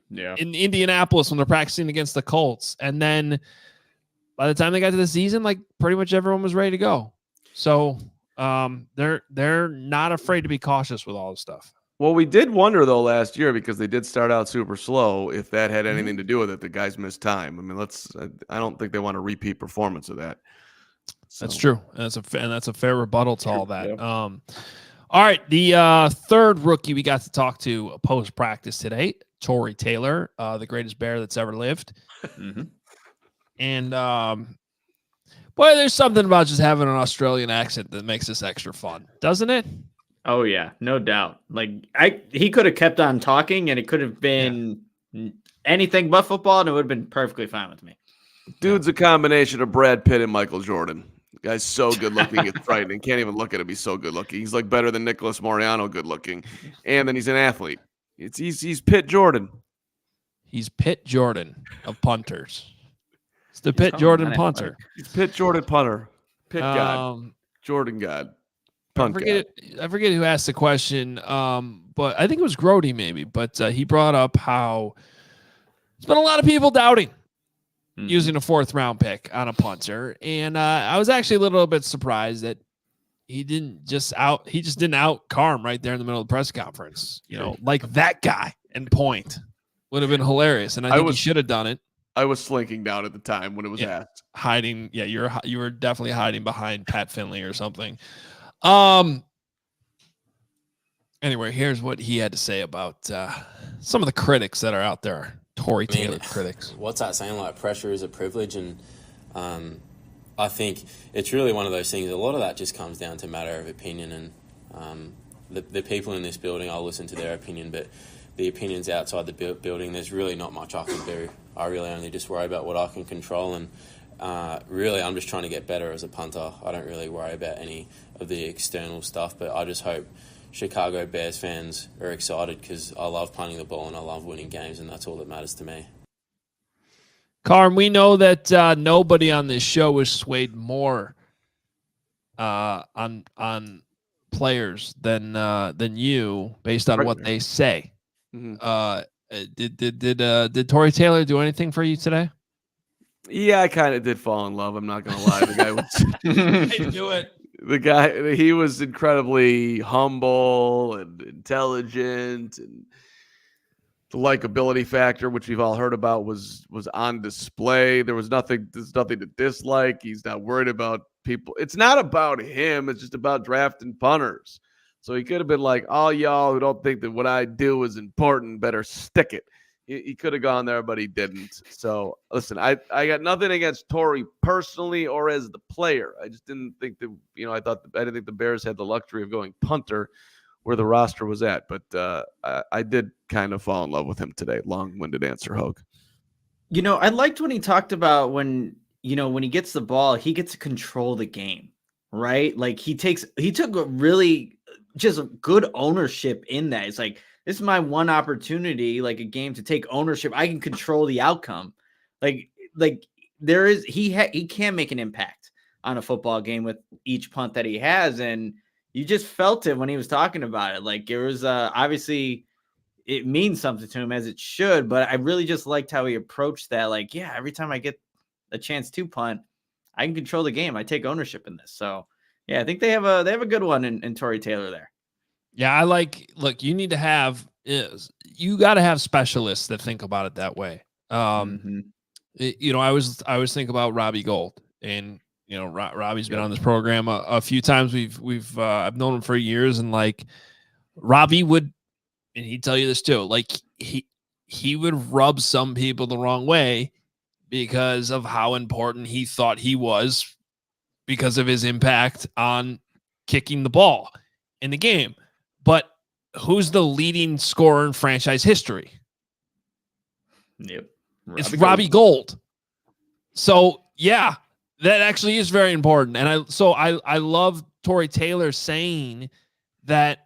In Indianapolis when they're practicing against the Colts. And then by the time they got to the season, pretty much everyone was ready to go. So they're not afraid to be cautious with all this stuff. Well, we did wonder, though, last year, because they did start out super slow, if that had anything to do with it. The guys missed time. I mean, I don't think they want a repeat performance of that. So. That's true. And that's a fair rebuttal to all that. Yep. All right. The third rookie we got to talk to post-practice today, Tory Taylor, the greatest Bear that's ever lived. And, boy, there's something about just having an Australian accent that makes this extra fun, doesn't it? Oh, yeah, no doubt. He could have kept on talking, and it could have been anything but football, and it would have been perfectly fine with me. Dude's a combination of Brad Pitt and Michael Jordan. The guy's so good looking, it's frightening. Can't even look at him. He's so good looking. He's better than Nicholas Moreano good looking. And then he's an athlete. He's Pitt Jordan. He's Pitt Jordan of punters. It's the Pitt Jordan punter. He's Pitt Jordan punter. Pitt God. Jordan God. I forget who asked the question, but I think it was Grody maybe. But he brought up how there's been a lot of people doubting using a fourth round pick on a punter, and I was actually a little bit surprised that he just didn't out Carm right there in the middle of the press conference. Like that guy and point would have been hilarious, and I think he should have done it. I was slinking down at the time when it was asked. Hiding, you were definitely hiding behind Pat Finley or something. Anyway, here's what he had to say about some of the critics that are out there. Tory Taylor critics. What's that saying? Pressure is a privilege, and I think it's really one of those things. A lot of that just comes down to matter of opinion, and the people in this building, I'll listen to their opinion, but the opinions outside the building, there's really not much I can do. I really only just worry about what I can control, and really, I'm just trying to get better as a punter. I don't really worry about any of the external stuff, but I just hope Chicago Bears fans are excited because I love punting the ball and I love winning games, and that's all that matters to me. Carm, we know that nobody on this show is swayed more on players than you based on what they say. Did Tory Taylor do anything for you today? Yeah, I kind of did fall in love. I'm not gonna lie. The guy was I knew it. the guy. He was incredibly humble and intelligent, and the likability factor, which we've all heard about, was on display. There's nothing to dislike. He's not worried about people. It's not about him. It's just about drafting punters. So he could have been like, all y'all who don't think that what I do is important better stick it. He could have gone there, but he didn't. So listen, I got nothing against Tory personally or as the player. I just didn't think that, I didn't think the Bears had the luxury of going punter where the roster was at. But I did kind of fall in love with him today. Long-winded answer, Hoke. I liked when he talked about when he gets the ball, he gets to control the game, right? Like he took a really just good ownership in that. It's like, this is my one opportunity, like a game, to take ownership. I can control the outcome. Like he can make an impact on a football game with each punt that he has. And you just felt it when he was talking about it. Like it was obviously it means something to him, as it should, but I really just liked how he approached that. Like, yeah, every time I get a chance to punt, I can control the game. I take ownership in this. So yeah, I think they have a good one in Tory Taylor there. Yeah, look, you need to you got to have specialists that think about it that way. I always think about Robbie Gould, and Robbie's been on this program a few times. I've known him for years, and like Robbie would, and he'd tell you this too, like he would rub some people the wrong way because of how important he thought he was because of his impact on kicking the ball in the game. But who's the leading scorer in franchise history? Yep. It's Robbie Gould. So yeah, that actually is very important. And I love Tory Taylor saying that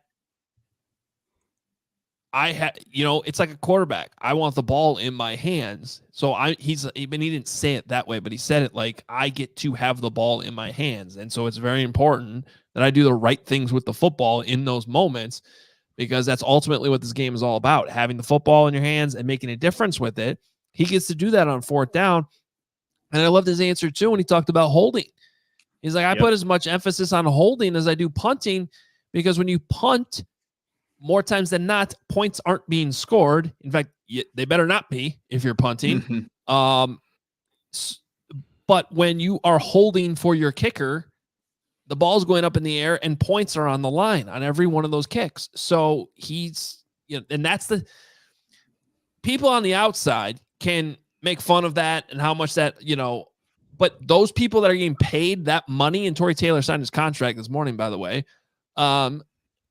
it's like a quarterback. I want the ball in my hands. So he didn't say it that way, but he said it like, I get to have the ball in my hands. And so it's very important that I do the right things with the football in those moments, because that's ultimately what this game is all about, having the football in your hands and making a difference with it. He gets to do that on fourth down. And I loved his answer too when he talked about holding. He's like, I put as much emphasis on holding as I do punting, because when you punt, more times than not, points aren't being scored. In fact, they better not be if you're punting. But when you are holding for your kicker, the ball's going up in the air and points are on the line on every one of those kicks. So and that's the people on the outside can make fun of that and how much that, but those people that are getting paid that money, and Tory Taylor signed his contract this morning, by the way,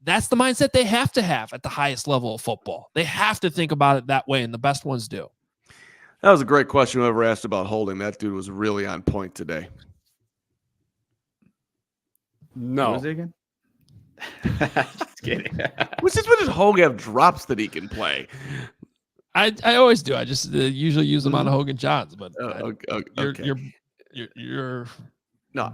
that's the mindset they have to have at the highest level of football. They have to think about it that way, and the best ones do. That was a great question. Whoever asked about holding, that dude was really on point today. No. What was it again? Just kidding. What's this with his Hoge have drops that he can play? I always do. I just usually use them on Hogan Johns, but you're no.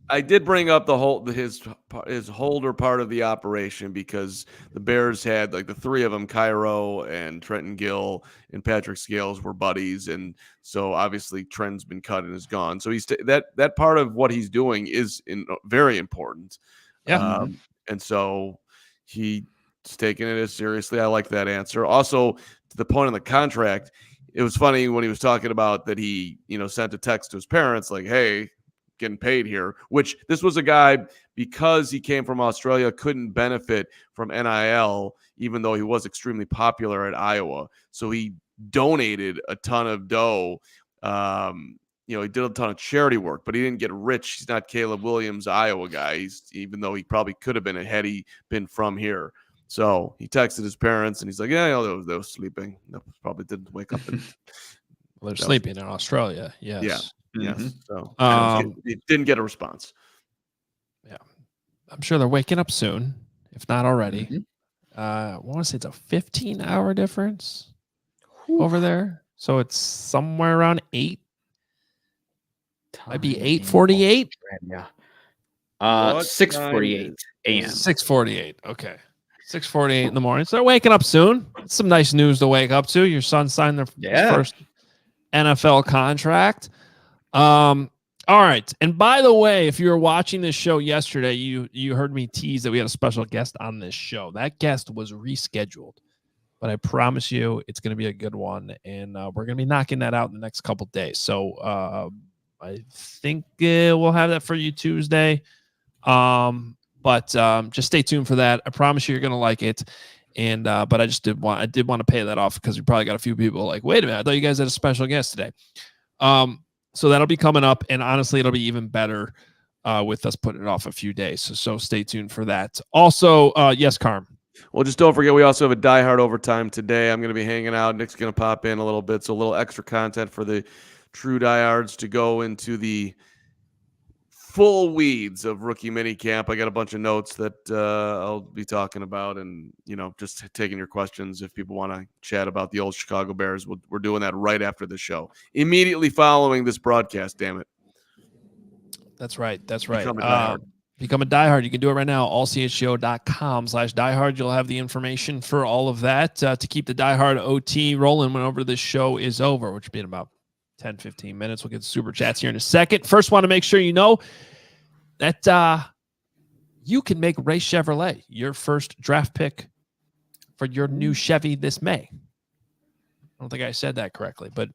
I did bring up his holder part of the operation, because the Bears had like the three of them, Cairo and Trenton Gill and Patrick Scales, were buddies, and so obviously Trent's been cut and is gone. So that part of what he's doing is very important. Yeah, and so he's taking it as seriously. I like that answer. Also, to the point of the contract, it was funny when he was talking about that he sent a text to his parents like, "Hey, getting paid here," which this was a guy, because he came from Australia, couldn't benefit from NIL, even though he was extremely popular at Iowa. So he donated a ton of dough. He did a ton of charity work, but he didn't get rich. He's not Caleb Williams, Iowa guy, even though he probably could have been had he been from here. So he texted his parents, and he's like, "Yeah, they were sleeping. They probably didn't wake up." And Well, they're sleeping in Australia. Yes. Yeah. Mhm. So He didn't get a response. I'm sure they're waking up soon, if not already. Mhm. I want to say it's a 15-hour difference over there. So it's somewhere around 8. Might be 8:48. Yeah. What 6:48 a.m. 6:48. Okay. 6:48 in the morning. So they're waking up soon. It's some nice news to wake up to. Your son signed their first NFL contract. All right. And by the way, if you were watching this show yesterday, you heard me tease that we had a special guest on this show. That guest was rescheduled, but I promise you it's going to be a good one. And we're going to be knocking that out in the next couple days. So I think we'll have that for you Tuesday. But just stay tuned for that. I promise you're going to like it. And but I did want to pay that off because we probably got a few people like, wait a minute, I thought you guys had a special guest today. So that'll be coming up, and honestly, it'll be even better with us putting it off a few days. So stay tuned for that. Also, yes, Carm. Well, just don't forget, we also have a Die Hard overtime today. I'm going to be hanging out. Nick's going to pop in a little bit, so a little extra content for the true diehards to go into the full weeds of rookie minicamp. I got a bunch of notes that I'll be talking about, and just taking your questions if people want to chat about the old Chicago Bears. We're doing that right after the show, immediately following this broadcast. Damn it! That's right. That's right. Become a diehard. Become a diehard. You can do it right now. ALLCHGO.com/diehard. You'll have the information for all of that to keep the diehard OT rolling whenever this show is over, which will be in about 10, 15 minutes. We'll get the super chats here in a second. First, want to make sure you know that you can make Ray Chevrolet your first draft pick for your new Chevy this May. I don't think I said that correctly, but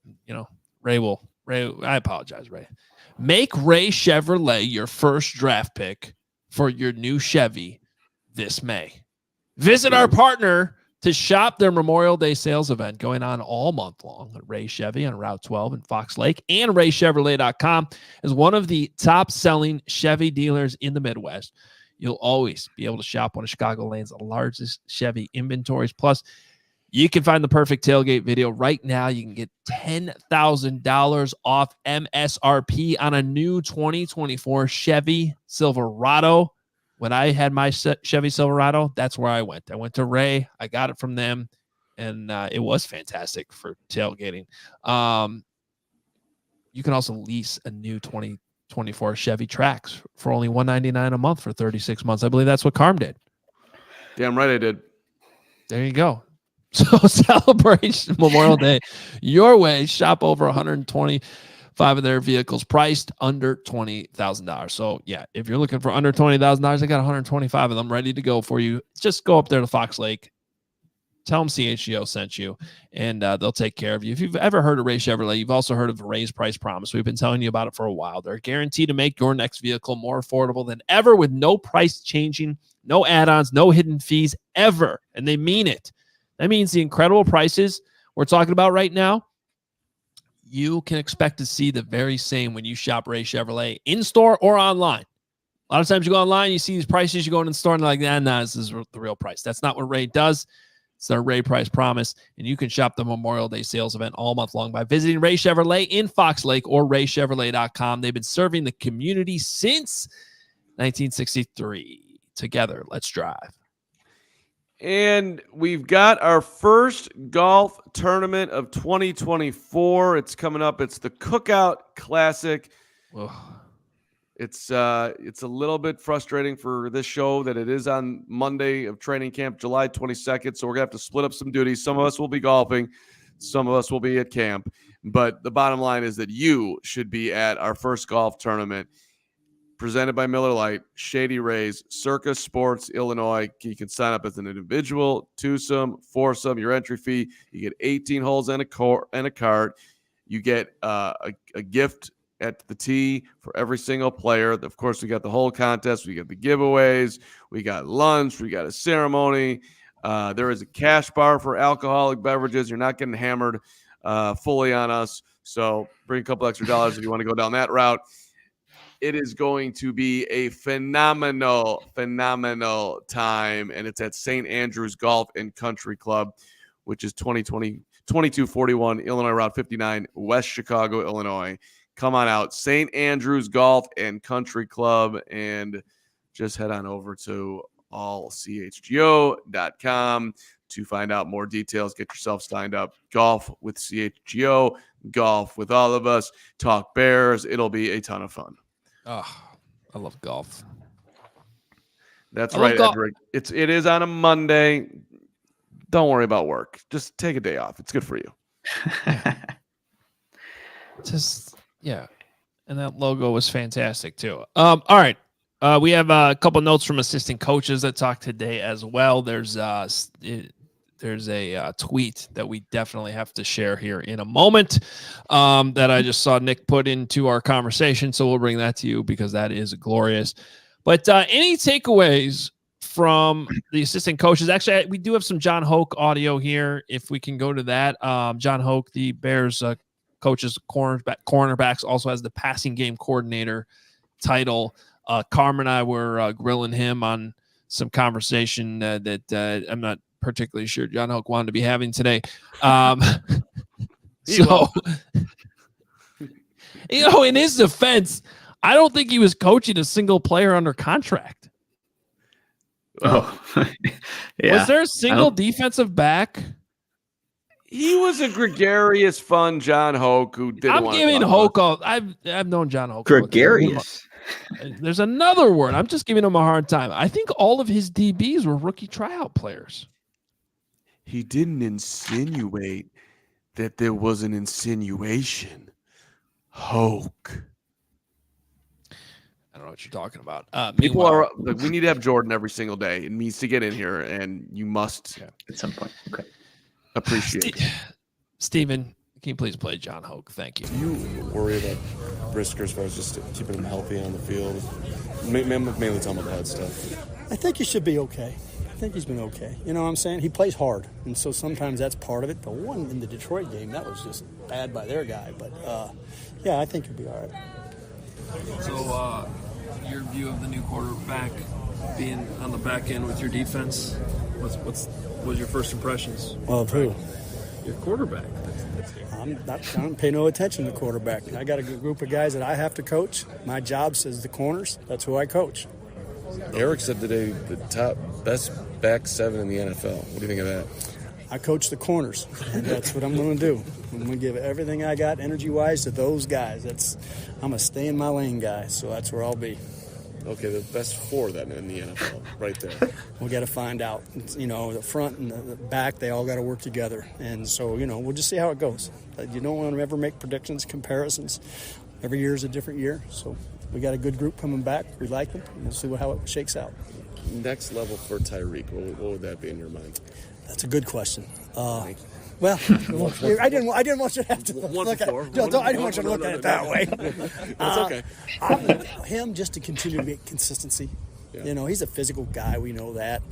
Ray, I apologize, Ray. Make Ray Chevrolet your first draft pick for your new Chevy this May. Visit our partner to shop their Memorial Day sales event going on all month long at Ray Chevy on Route 12 in Fox Lake, and RayChevrolet.com is one of the top-selling Chevy dealers in the Midwest. You'll always be able to shop one of Chicagoland's largest Chevy inventories. Plus, you can find the perfect tailgate video right now. You can get $10,000 off MSRP on a new 2024 Chevy Silverado. When I had my Chevy Silverado, that's where I went. I went to Ray. I got it from them, and it was fantastic for tailgating. You can also lease a new 2024 Chevy Trax for only $199 a month for 36 months. I believe that's what Carm did. Damn right I did. There you go. So celebrate Memorial Day your way. Shop over 125 of their vehicles priced under $20,000. So yeah, if you're looking for under $20,000, I got 125 of them ready to go for you. Just go up there to Fox Lake. Tell them CHGO sent you, and they'll take care of you. If you've ever heard of Ray Chevrolet, you've also heard of Ray's Price Promise. We've been telling you about it for a while. They're guaranteed to make your next vehicle more affordable than ever with no price changing, no add-ons, no hidden fees ever. And they mean it. That means the incredible prices we're talking about right now, you can expect to see the very same when you shop Ray Chevrolet in-store or online. A lot of times you go online, you see these prices, you go in the store and they're like, nah, this is the real price. That's not what Ray does. It's their Ray Price Promise, and you can shop the Memorial Day sales event all month long by visiting Ray Chevrolet in Fox Lake or RayChevrolet.com. They've been serving the community since 1963. Together, let's drive. And we've got our first golf tournament of 2024. It's coming up. It's the Cookout Classic. Ugh. It's a little bit frustrating for this show that it is on Monday of training camp, July 22nd. So we're gonna have to split up some duties. Some of us will be golfing, some of us will be at camp. But the bottom line is that you should be at our first golf tournament presented by Miller Lite, Shady Rays, CIRCA Sports, Illinois. You can sign up as an individual, twosome, foursome. Your entry fee, you get 18 holes and a cart. You get a gift at the tee for every single player. Of course, we got the whole contest. We got the giveaways. We got lunch. We got a ceremony. There is a cash bar for alcoholic beverages. You're not getting hammered fully on us. So bring a couple extra dollars if you want to go down that route. It is going to be a phenomenal time, and it's at St. Andrews Golf and Country Club, which is 22 2241 Illinois Route 59, West Chicago, Illinois. Come on out. St. Andrews Golf and Country Club, and just head on over to allchgo.com to find out more details. Get yourself signed up. Golf with CHGO, golf with all of us, talk Bears. It'll be a ton of fun. Oh, I love golf. That's right, Edric. It is on a Monday. Don't worry about work. Just take a day off. It's good for you. Yeah. And that logo was fantastic too. All right. We have a couple notes from assistant coaches that talked today as well. There's a tweet that we definitely have to share here in a moment that I just saw Nick put into our conversation. So we'll bring that to you because that is glorious. But any takeaways from the assistant coaches? Actually, we do have some John Hoke audio here. If we can go to that. John Hoke, the Bears coaches cornerbacks, also has the passing game coordinator title. Carmen and I were grilling him on some conversation that I'm not particularly sure John Hoke wanted to be having today. So, in his defense, I don't think he was coaching a single player under contract. Oh, yeah. Was there a single defensive back? He was a gregarious, fun John Hoke who didn't. I'm giving Hoke. I've known John Hoke. Gregarious. There's another word. I'm just giving him a hard time. I think all of his DBs were rookie tryout players. He didn't insinuate that there was an insinuation. Hoke. I don't know what you're talking about. People are like, we need to have Jordan every single day. It needs to get in here, and you must at some point. Okay. Appreciate it. Steven, can you please play John Hoke? Thank you. Do you worry about Brisker as far as just keeping him healthy on the field? Mainly talking about the head stuff. I think he should be okay. I think he's been okay. You know what I'm saying? He plays hard, and so sometimes that's part of it. The one in the Detroit game, that was just bad by their guy. But, yeah, I think he'll be all right. So, your view of the new quarterback being on the back end with your defense, what was your first impressions? Of who? Your quarterback. That's here. I don't pay no attention to quarterback. I got a good group of guys that I have to coach. My job says the corners. That's who I coach. Eric said today the top best back seven in the NFL. What do you think of that? I coach the corners, and that's what I'm going to do. I'm going to give everything I got energy-wise to those guys. I'm a stay-in-my-lane guy, so that's where I'll be. Okay, the best four then in the NFL, right there. We got to find out. The front and the back, they all got to work together. And so, we'll just see how it goes. You don't want to ever make predictions, comparisons. Every year is a different year. So we got a good group coming back. We like them. We'll see how it shakes out. Next level for Tyreek, what would that be in your mind? That's a good question. Well, I didn't want you to have to look at it. I didn't want you to look at it that way. That's okay. Him just to continue to make consistency. Yeah. He's a physical guy. We know that.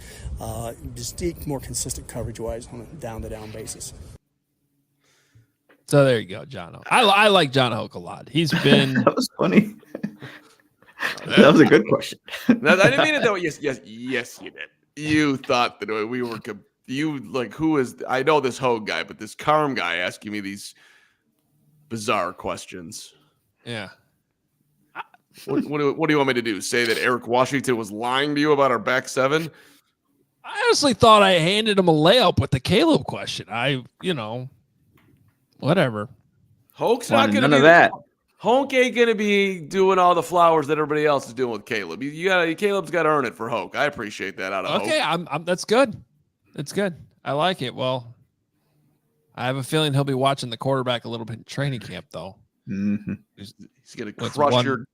Just more consistent coverage-wise on a down-to-down basis. So there you go, John Hoke. I like John Hoke a lot. He's been... That was funny. That was a good question. No, I didn't mean it that way. Yes, you did. You thought that we were... who is... I know this Hoge guy, but this Carm guy asking me these bizarre questions. Yeah. What do you want me to do? Say that Eric Washington was lying to you about our back seven? I honestly thought I handed him a layup with the Caleb question. Whatever. Hoke's not going to be that. Hoke ain't going to be doing all the flowers that everybody else is doing with Caleb. Caleb's got to earn it for Hoke. I appreciate that out of Hoke. Okay, that's good. That's good. I like it. Well, I have a feeling he'll be watching the quarterback a little bit in training camp, though. Mm-hmm. He's going to crush your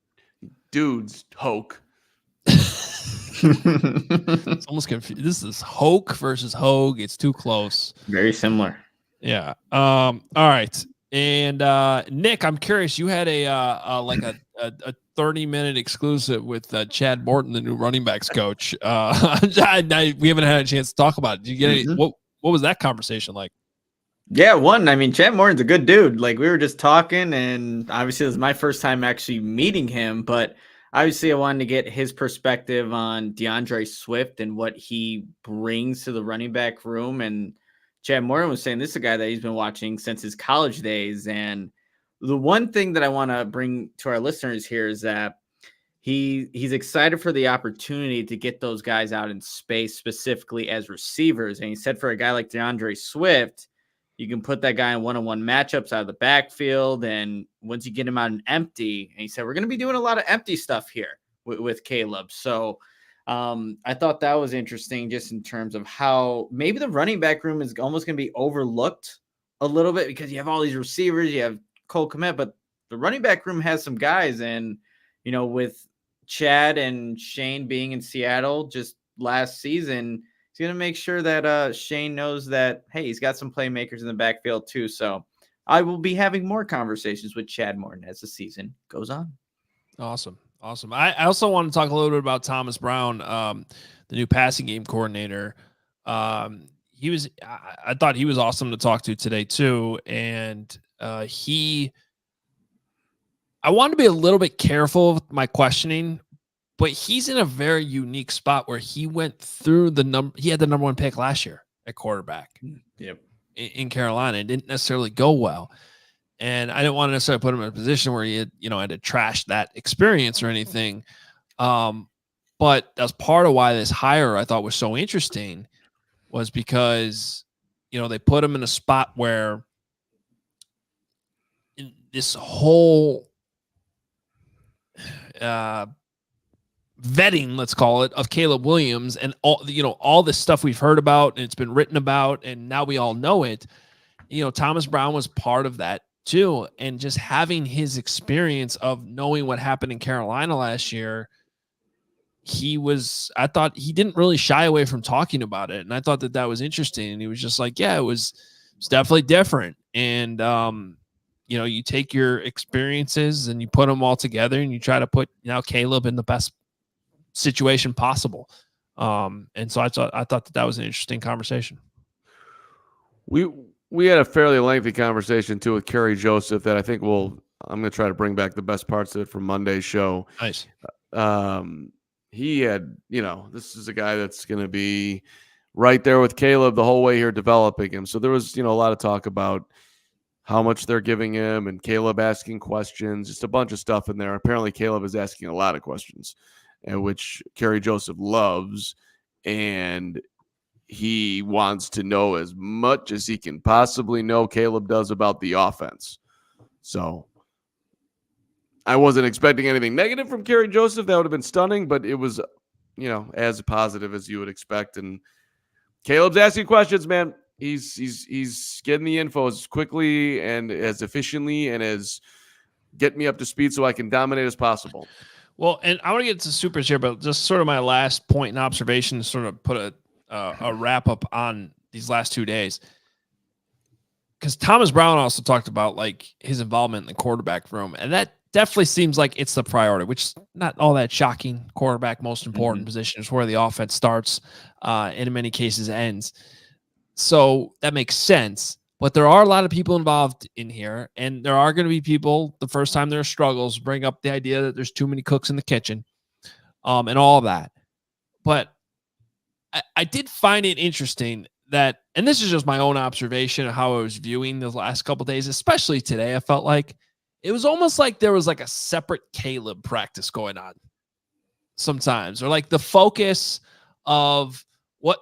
dudes, Hoke. It's almost confused. This is Hoke versus Hoge. It's too close. Very similar. Yeah. All right. And Nick, I'm curious. You had a 30-minute exclusive with Chad Morton, the new running backs coach. We haven't had a chance to talk about it. Did you get any? What was that conversation like? Yeah, Chad Morton's a good dude. Like, we were just talking, and obviously it was my first time actually meeting him, but obviously I wanted to get his perspective on DeAndre Swift and what he brings to the running back room, and Chad Morton was saying, this is a guy that he's been watching since his college days. And the one thing that I want to bring to our listeners here is that he's excited for the opportunity to get those guys out in space, specifically as receivers. And he said for a guy like DeAndre Swift, you can put that guy in one-on-one matchups out of the backfield. And once you get him out in empty, and he said, we're going to be doing a lot of empty stuff here with Caleb. So I thought that was interesting just in terms of how maybe the running back room is almost going to be overlooked a little bit because you have all these receivers, you have Cole Kmet, but the running back room has some guys. And, you know, with Chad and Shane being in Seattle just last season, he's going to make sure that Shane knows that, hey, he's got some playmakers in the backfield too. So I will be having more conversations with Chad Morton as the season goes on. Awesome. I also want to talk a little bit about Thomas Brown, the new passing game coordinator. I thought he was awesome to talk to today too. And I want to be a little bit careful with my questioning, but he's in a very unique spot where he went through he had the number one pick last year at quarterback. Yep. In Carolina. It didn't necessarily go well. And I didn't want to necessarily put him in a position where he had, had to trash that experience or anything. But that's part of why this hire I thought was so interesting was because, they put him in a spot where this whole vetting, let's call it, of Caleb Williams and all this stuff we've heard about and it's been written about and now we all know it. Thomas Brown was part of that too. And just having his experience of knowing what happened in Carolina last year, I thought he didn't really shy away from talking about it. And I thought that was interesting. And he was just like, yeah, it was definitely different. And, you take your experiences and you put them all together and you try to put Caleb in the best situation possible. And so I thought that was an interesting conversation. We had a fairly lengthy conversation too with Kerry Joseph that I think I'm going to try to bring back the best parts of it from Monday's show. Nice. He had, this is a guy that's going to be right there with Caleb the whole way here developing him. So there was, a lot of talk about how much they're giving him and Caleb asking questions, just a bunch of stuff in there. Apparently Caleb is asking a lot of questions, which Kerry Joseph loves. And he wants to know as much as he can possibly know Caleb does about the offense. So I wasn't expecting anything negative from Kerry Joseph. That would have been stunning, but it was, as positive as you would expect. And Caleb's asking questions, man. He's getting the info as quickly and as efficiently and as get me up to speed so I can dominate as possible. Well, and I want to get to supers here, but just sort of my last point and observation to sort of put a wrap up on these last 2 days. Because Thomas Brown also talked about like his involvement in the quarterback room, and that definitely seems like it's the priority, which is not all that shocking. Quarterback, most important position, is where the offense starts, and in many cases ends. So that makes sense. But there are a lot of people involved in here, and there are going to be people, the first time there are struggles, bring up the idea that there's too many cooks in the kitchen, and all of that. But I did find it interesting that, and this is just my own observation of how I was viewing the last couple of days, especially today, I felt like it was almost like there was like a separate Caleb practice going on sometimes, or like the focus of what.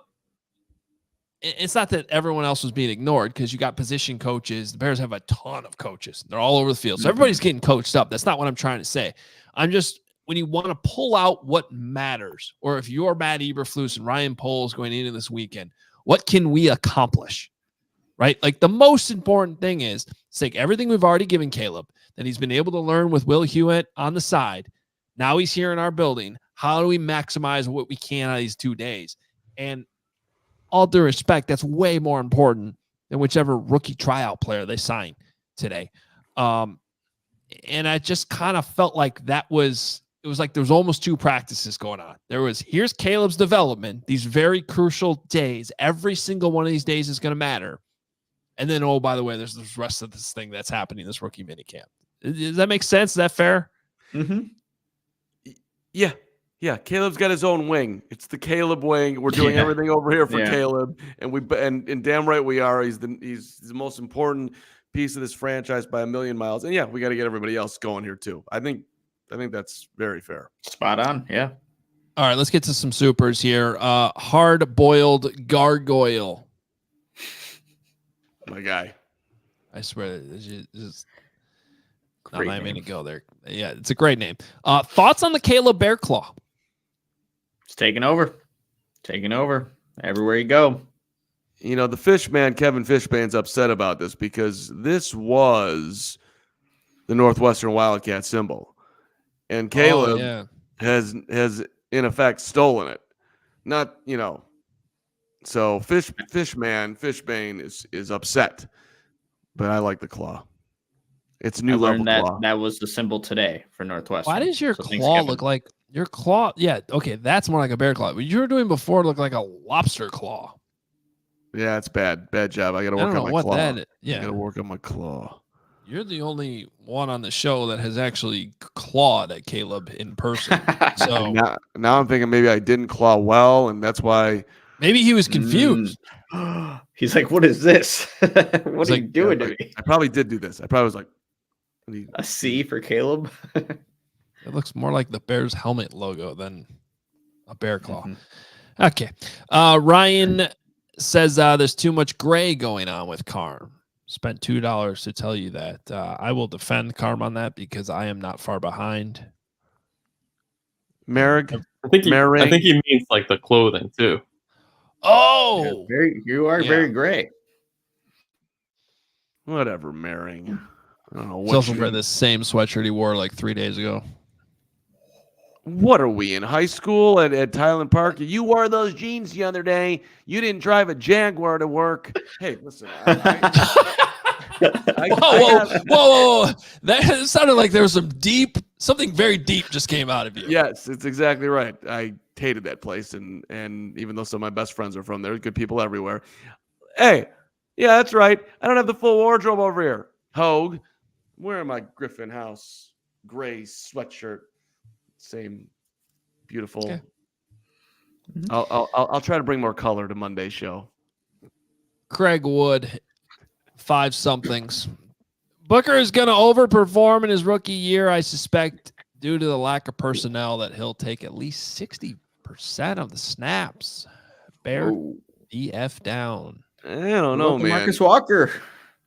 It's not that everyone else was being ignored because you got position coaches. The Bears have a ton of coaches. They're all over the field. So everybody's getting coached up. That's not what I'm trying to say. I'm just, when you want to pull out what matters, or if you're Matt Eberflus and Ryan Poles going into this weekend, what can we accomplish, right? Like the most important thing is take everything we've already given Caleb that he's been able to learn with Will Hewitt on the side. Now he's here in our building. How do we maximize what we can out of these 2 days? And all due respect, that's way more important than whichever rookie tryout player they sign today. And I just kind of felt like it was like there was almost 2 practices going on. Here's Caleb's development, these very crucial days. Every single one of these days is going to matter. And then, oh, by the way, there's the rest of this thing that's happening, this rookie minicamp. Does that make sense? Is that fair? Mm-hmm. Yeah. Yeah, Caleb's got his own wing. It's the Caleb wing. We're doing everything over here for Caleb, and damn right we are. He's the most important piece of this franchise by a million miles. And yeah, we got to get everybody else going here too. I think that's very fair. Spot on. Yeah. All right, let's get to some supers here. Hard-boiled gargoyle. My guy. I swear, it's just not even going to go there. Yeah, it's a great name. Thoughts on the Caleb Bear Claw? It's taking over. Taking over. Everywhere you go. You know, the Fishman, Kevin Fishbane's upset about this because this was the Northwestern Wildcat symbol. And Caleb has in effect stolen it. Not, you know. So Fishbane is upset. But I like the claw. It's a new level claw. That was the symbol today for Northwestern. Why does your claw look like your claw? Yeah, okay, that's more like a bear claw. What you were doing before looked like a lobster claw. Yeah, it's bad. Bad job. I got to work on my claw. I got to work on my claw. You're the only one on the show that has actually clawed at Caleb in person. So now I'm thinking maybe I didn't claw well, and that's why. Maybe he was confused. He's like, "What is this? What are you doing to me?" I probably did do this. I probably was like, a C for Caleb. It looks more like the Bears helmet logo than a bear claw. Mm-hmm. Okay. Ryan says there's too much gray going on with Carm. Spent $2 to tell you that. I will defend Carm on that because I am not far behind. Merrick? I think he means like the clothing too. Oh, yeah, you are very gray. Whatever, Merring. I don't know what. He's also wearing the same sweatshirt he wore like 3 days ago. What are we in high school at Tyland Park? You wore those jeans the other day. You didn't drive a Jaguar to work. Hey, listen. Whoa. That sounded like there was something very deep just came out of you. Yes, it's exactly right. I hated that place. And even though some of my best friends are from there, good people everywhere. Hey, yeah, that's right. I don't have the full wardrobe over here. Hoge, I'm wearing my Griffin House gray sweatshirt. Same beautiful. Okay. I'll try to bring more color to Monday's show. Craig Wood, 5 somethings. Booker is going to overperform in his rookie year. I suspect due to the lack of personnel that he'll take at least 60% of the snaps. Bear DF down. I don't know, man. Marcus Walker.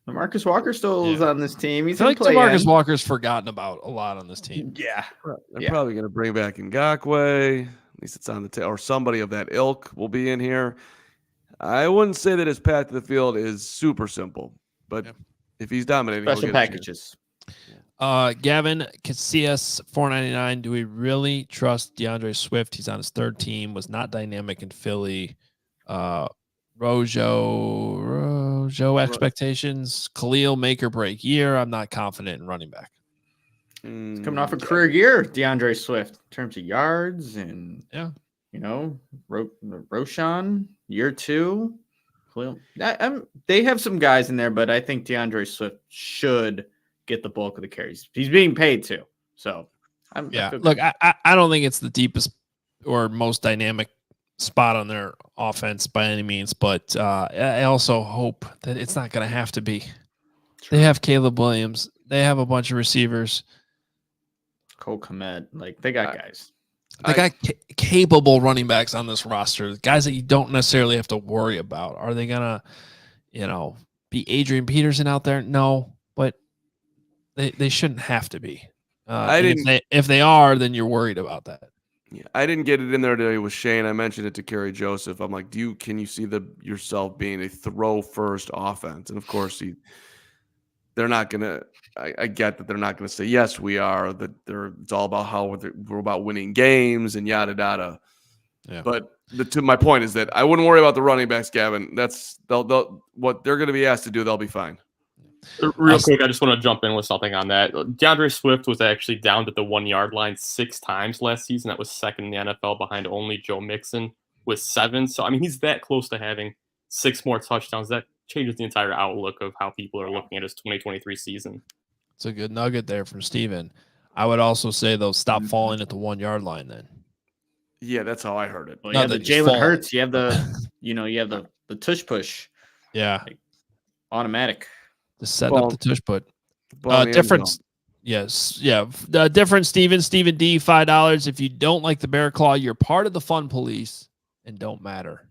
Marcus Walker still is on this team. He's like Marcus Walker's forgotten about a lot on this team. Yeah. They're probably going to bring back Ngakoue. At least it's on the tail. Or somebody of that ilk will be in here. I wouldn't say that his path to the field is super simple. But if he's dominating, special packages. Gavin Casillas, $4.99. Do we really trust DeAndre Swift? He's on his 3rd team. Was not dynamic in Philly. Rojo expectations. Khalil make or break year. I'm not confident in running back. He's coming off a career year, DeAndre Swift, in terms of yards and Roshan year 2. Khalil. They have some guys in there, but I think DeAndre Swift should get the bulk of the carries. He's being paid too, so look, I don't think it's the deepest or most dynamic spot on their offense by any means, but I also hope that it's not going to have to be. True. They have Caleb Williams. They have a bunch of receivers. Cole Kmet. Like, they got guys. They got capable running backs on this roster, guys that you don't necessarily have to worry about. Are they going to, be Adrian Peterson out there? No, but they shouldn't have to be. If they are, then you're worried about that. Yeah, I didn't get it in there today with Shane. I mentioned it to Kerry Joseph. I'm like, can you see yourself being a throw first offense? And of course, they're not gonna. I get that they're not gonna say yes, we are. That it's all about how we're about winning games and yada yada. Yeah. But to my point is that I wouldn't worry about the running backs, Gavin. That's what they're going to be asked to do. They'll be fine. Real quick, I just want to jump in with something on that. DeAndre Swift was actually down to the 1 yard line 6 times last season. That was 2nd in the NFL behind only Joe Mixon with 7. So, I mean, he's that close to having 6 more touchdowns. That changes the entire outlook of how people are looking at his 2023 season. It's a good nugget there from Steven. I would also say, though, stop falling at the 1 yard line then. Yeah, that's how I heard it. Well, No, yeah, the that he's Jalen falling. Hurts. You have the, you have the tush push Yeah. automatic. Just setting up the tush put. Ball in the end Difference. zone. Yes. Yeah. The difference, Steven D, $5. If you don't like the bear claw, you're part of the fun police and don't matter.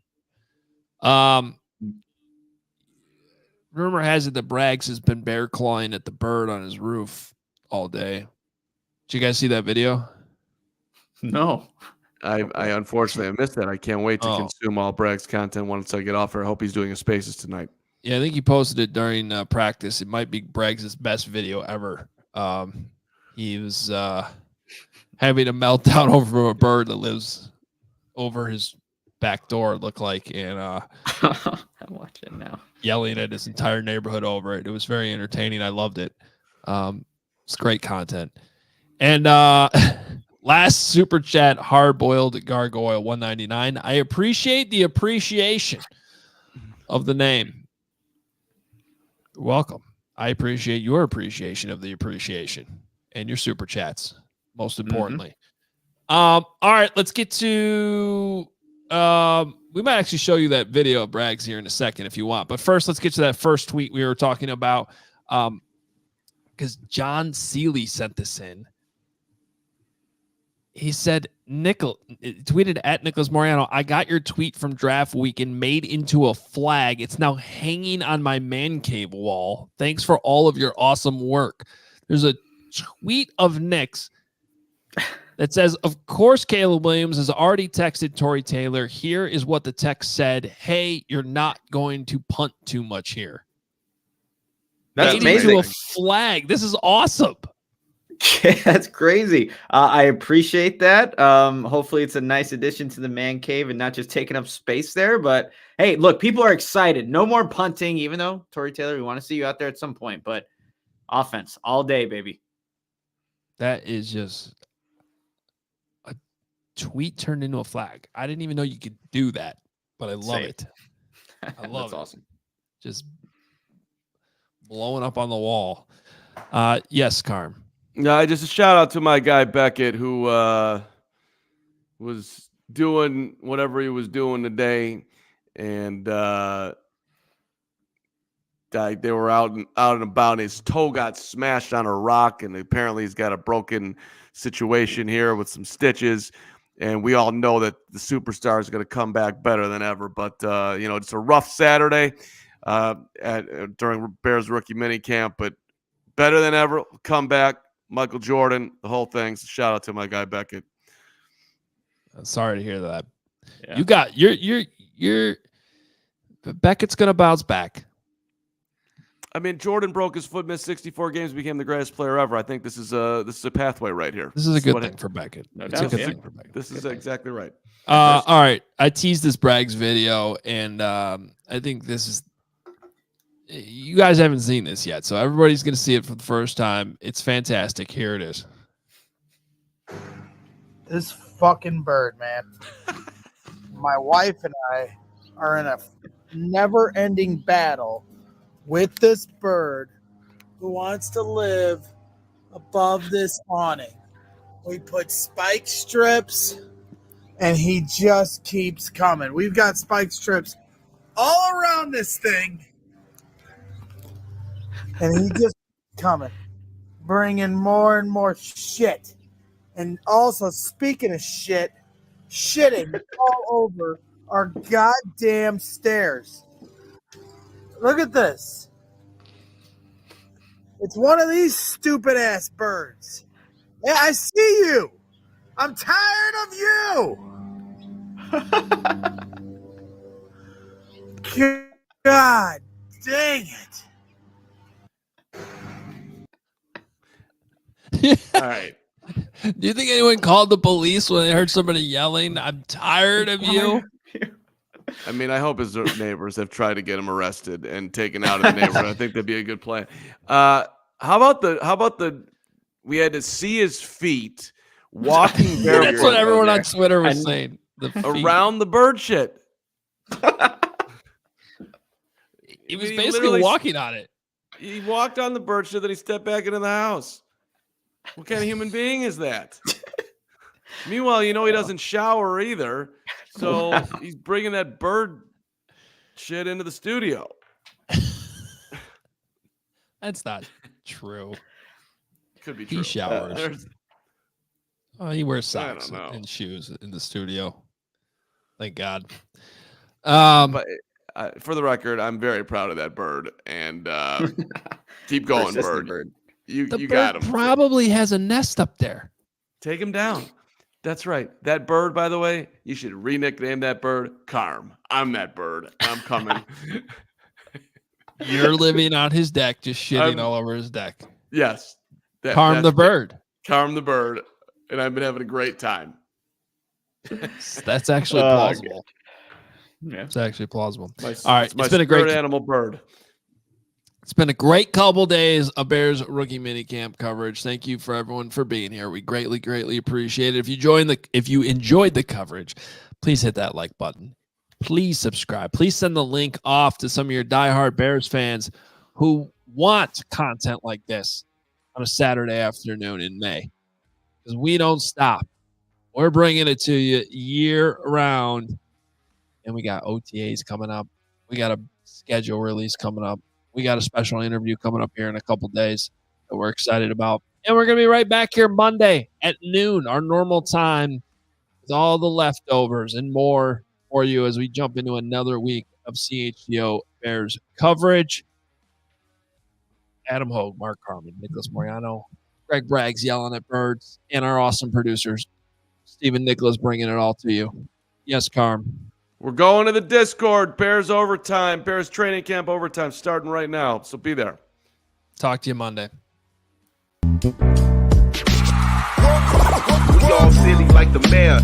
Rumor has it that Braggs has been bear clawing at the bird on his roof all day. Did you guys see that video? No. I unfortunately missed that. I can't wait to consume all Bragg's content once I get off here. I hope he's doing his spaces tonight. Yeah, I think he posted it during practice. It might be Braggs' best video ever. He was having a meltdown over a bird that lives over his back door, it looked like, and I'm watching now. Yelling at his entire neighborhood over it. It was very entertaining. I loved it. It's great content. And last super chat, hard-boiled gargoyle 199. I appreciate the appreciation of the name. You're welcome. I appreciate your appreciation of the appreciation and your super chats, most importantly. All right, let's get to we might actually show you that video of Braggs here in a second if you want. But first, let's get to that first tweet we were talking about. Because John Seeley sent this in. He said, tweeted at Nicholas Moreano, I got your tweet from draft week and made into a flag. It's now hanging on my man cave wall. Thanks for all of your awesome work. There's a tweet of Nick's that says, of course, Caleb Williams has already texted Tory Taylor. Here is what the text said. Hey, you're not going to punt too much here. That's made amazing. into a flag. This is awesome. That's crazy. I appreciate that. Hopefully it's a nice addition to the man cave and not just taking up space there. But hey, look, people are excited. No more punting, even though Tory Taylor, we want to see you out there at some point. But offense all day, baby. That is just a tweet turned into a flag. I didn't even know you could do that, but I love it. I love it. Awesome. Just blowing up on the wall. Yes, Carm. No, just a shout out to my guy Beckett, who was doing whatever he was doing today, and they were out and about. His toe got smashed on a rock, and apparently he's got a broken situation here with some stitches. And we all know that the superstar is going to come back better than ever. But it's a rough Saturday during Bears Rookie Minicamp, but better than ever. Come back. Michael Jordan, the whole thing. So shout out to my guy Beckett. Sorry to hear that. Yeah. You got your Beckett's gonna bounce back. I mean, Jordan broke his foot, missed 64 games, became the greatest player ever. I think this is a pathway right here. This is a good thing for Beckett. It's a good thing for Beckett. This is exactly right. All right. I teased this Braggs video, and I think this is. You guys haven't seen this yet, so everybody's going to see it for the first time. It's fantastic. Here it is. This fucking bird, man. My wife and I are in a never-ending battle with this bird who wants to live above this awning. We put spike strips, and he just keeps coming. We've got spike strips all around this thing. And he just coming, bringing more and more shit. And also, speaking of shit, shitting all over our goddamn stairs. Look at this. It's one of these stupid-ass birds. Yeah, I see you. I'm tired of you. God dang it. All right. Do you think anyone called the police when they heard somebody yelling, I'm tired of you? I mean, I hope his neighbors have tried to get him arrested and taken out of the neighborhood. I think that'd be a good plan. How about the we had to see his feet walking barefoot. That's what everyone on Twitter was saying. Around the bird shit. He was basically walking on it. He walked on the bird shit, then he stepped back into the house. What kind of human being is that? Meanwhile, he doesn't shower either. So he's bringing that bird shit into the studio. That's not true. Could be true. He showers. He wears socks I don't know. and shoes in the studio. Thank God. But for the record, I'm very proud of that bird, and keep going, bird. You got him. Probably has a nest up there. Take him down. That's right. That bird, by the way, you should re-nickname that bird Carm. I'm that bird. I'm coming. You're living on his deck, just shitting all over his deck. Yes. Carm the bird. Carm the bird. And I've been having a great time. That's actually plausible. Yeah. It's actually plausible. All right. It's been a great animal bird. It's been a great couple days of Bears rookie minicamp coverage. Thank you for everyone for being here. We greatly, greatly appreciate it. If you enjoyed the coverage, please hit that like button. Please subscribe. Please send the link off to some of your diehard Bears fans who want content like this on a Saturday afternoon in May. Because we don't stop. We're bringing it to you year round. And we got OTAs coming up. We got a schedule release coming up. We got a special interview coming up here in a couple days that we're excited about. And we're going to be right back here Monday at noon, our normal time, with all the leftovers and more for you as we jump into another week of CHGO Bears coverage. Adam Hoge, Mark Carman, Nicholas Moreano, Greg Braggs yelling at birds, and our awesome producers, Stephen Nicholas, bringing it all to you. Yes, Carm. We're going to the Discord. Bears overtime. Bears training camp overtime starting right now. So be there. Talk to you Monday. We all silly like the mayor.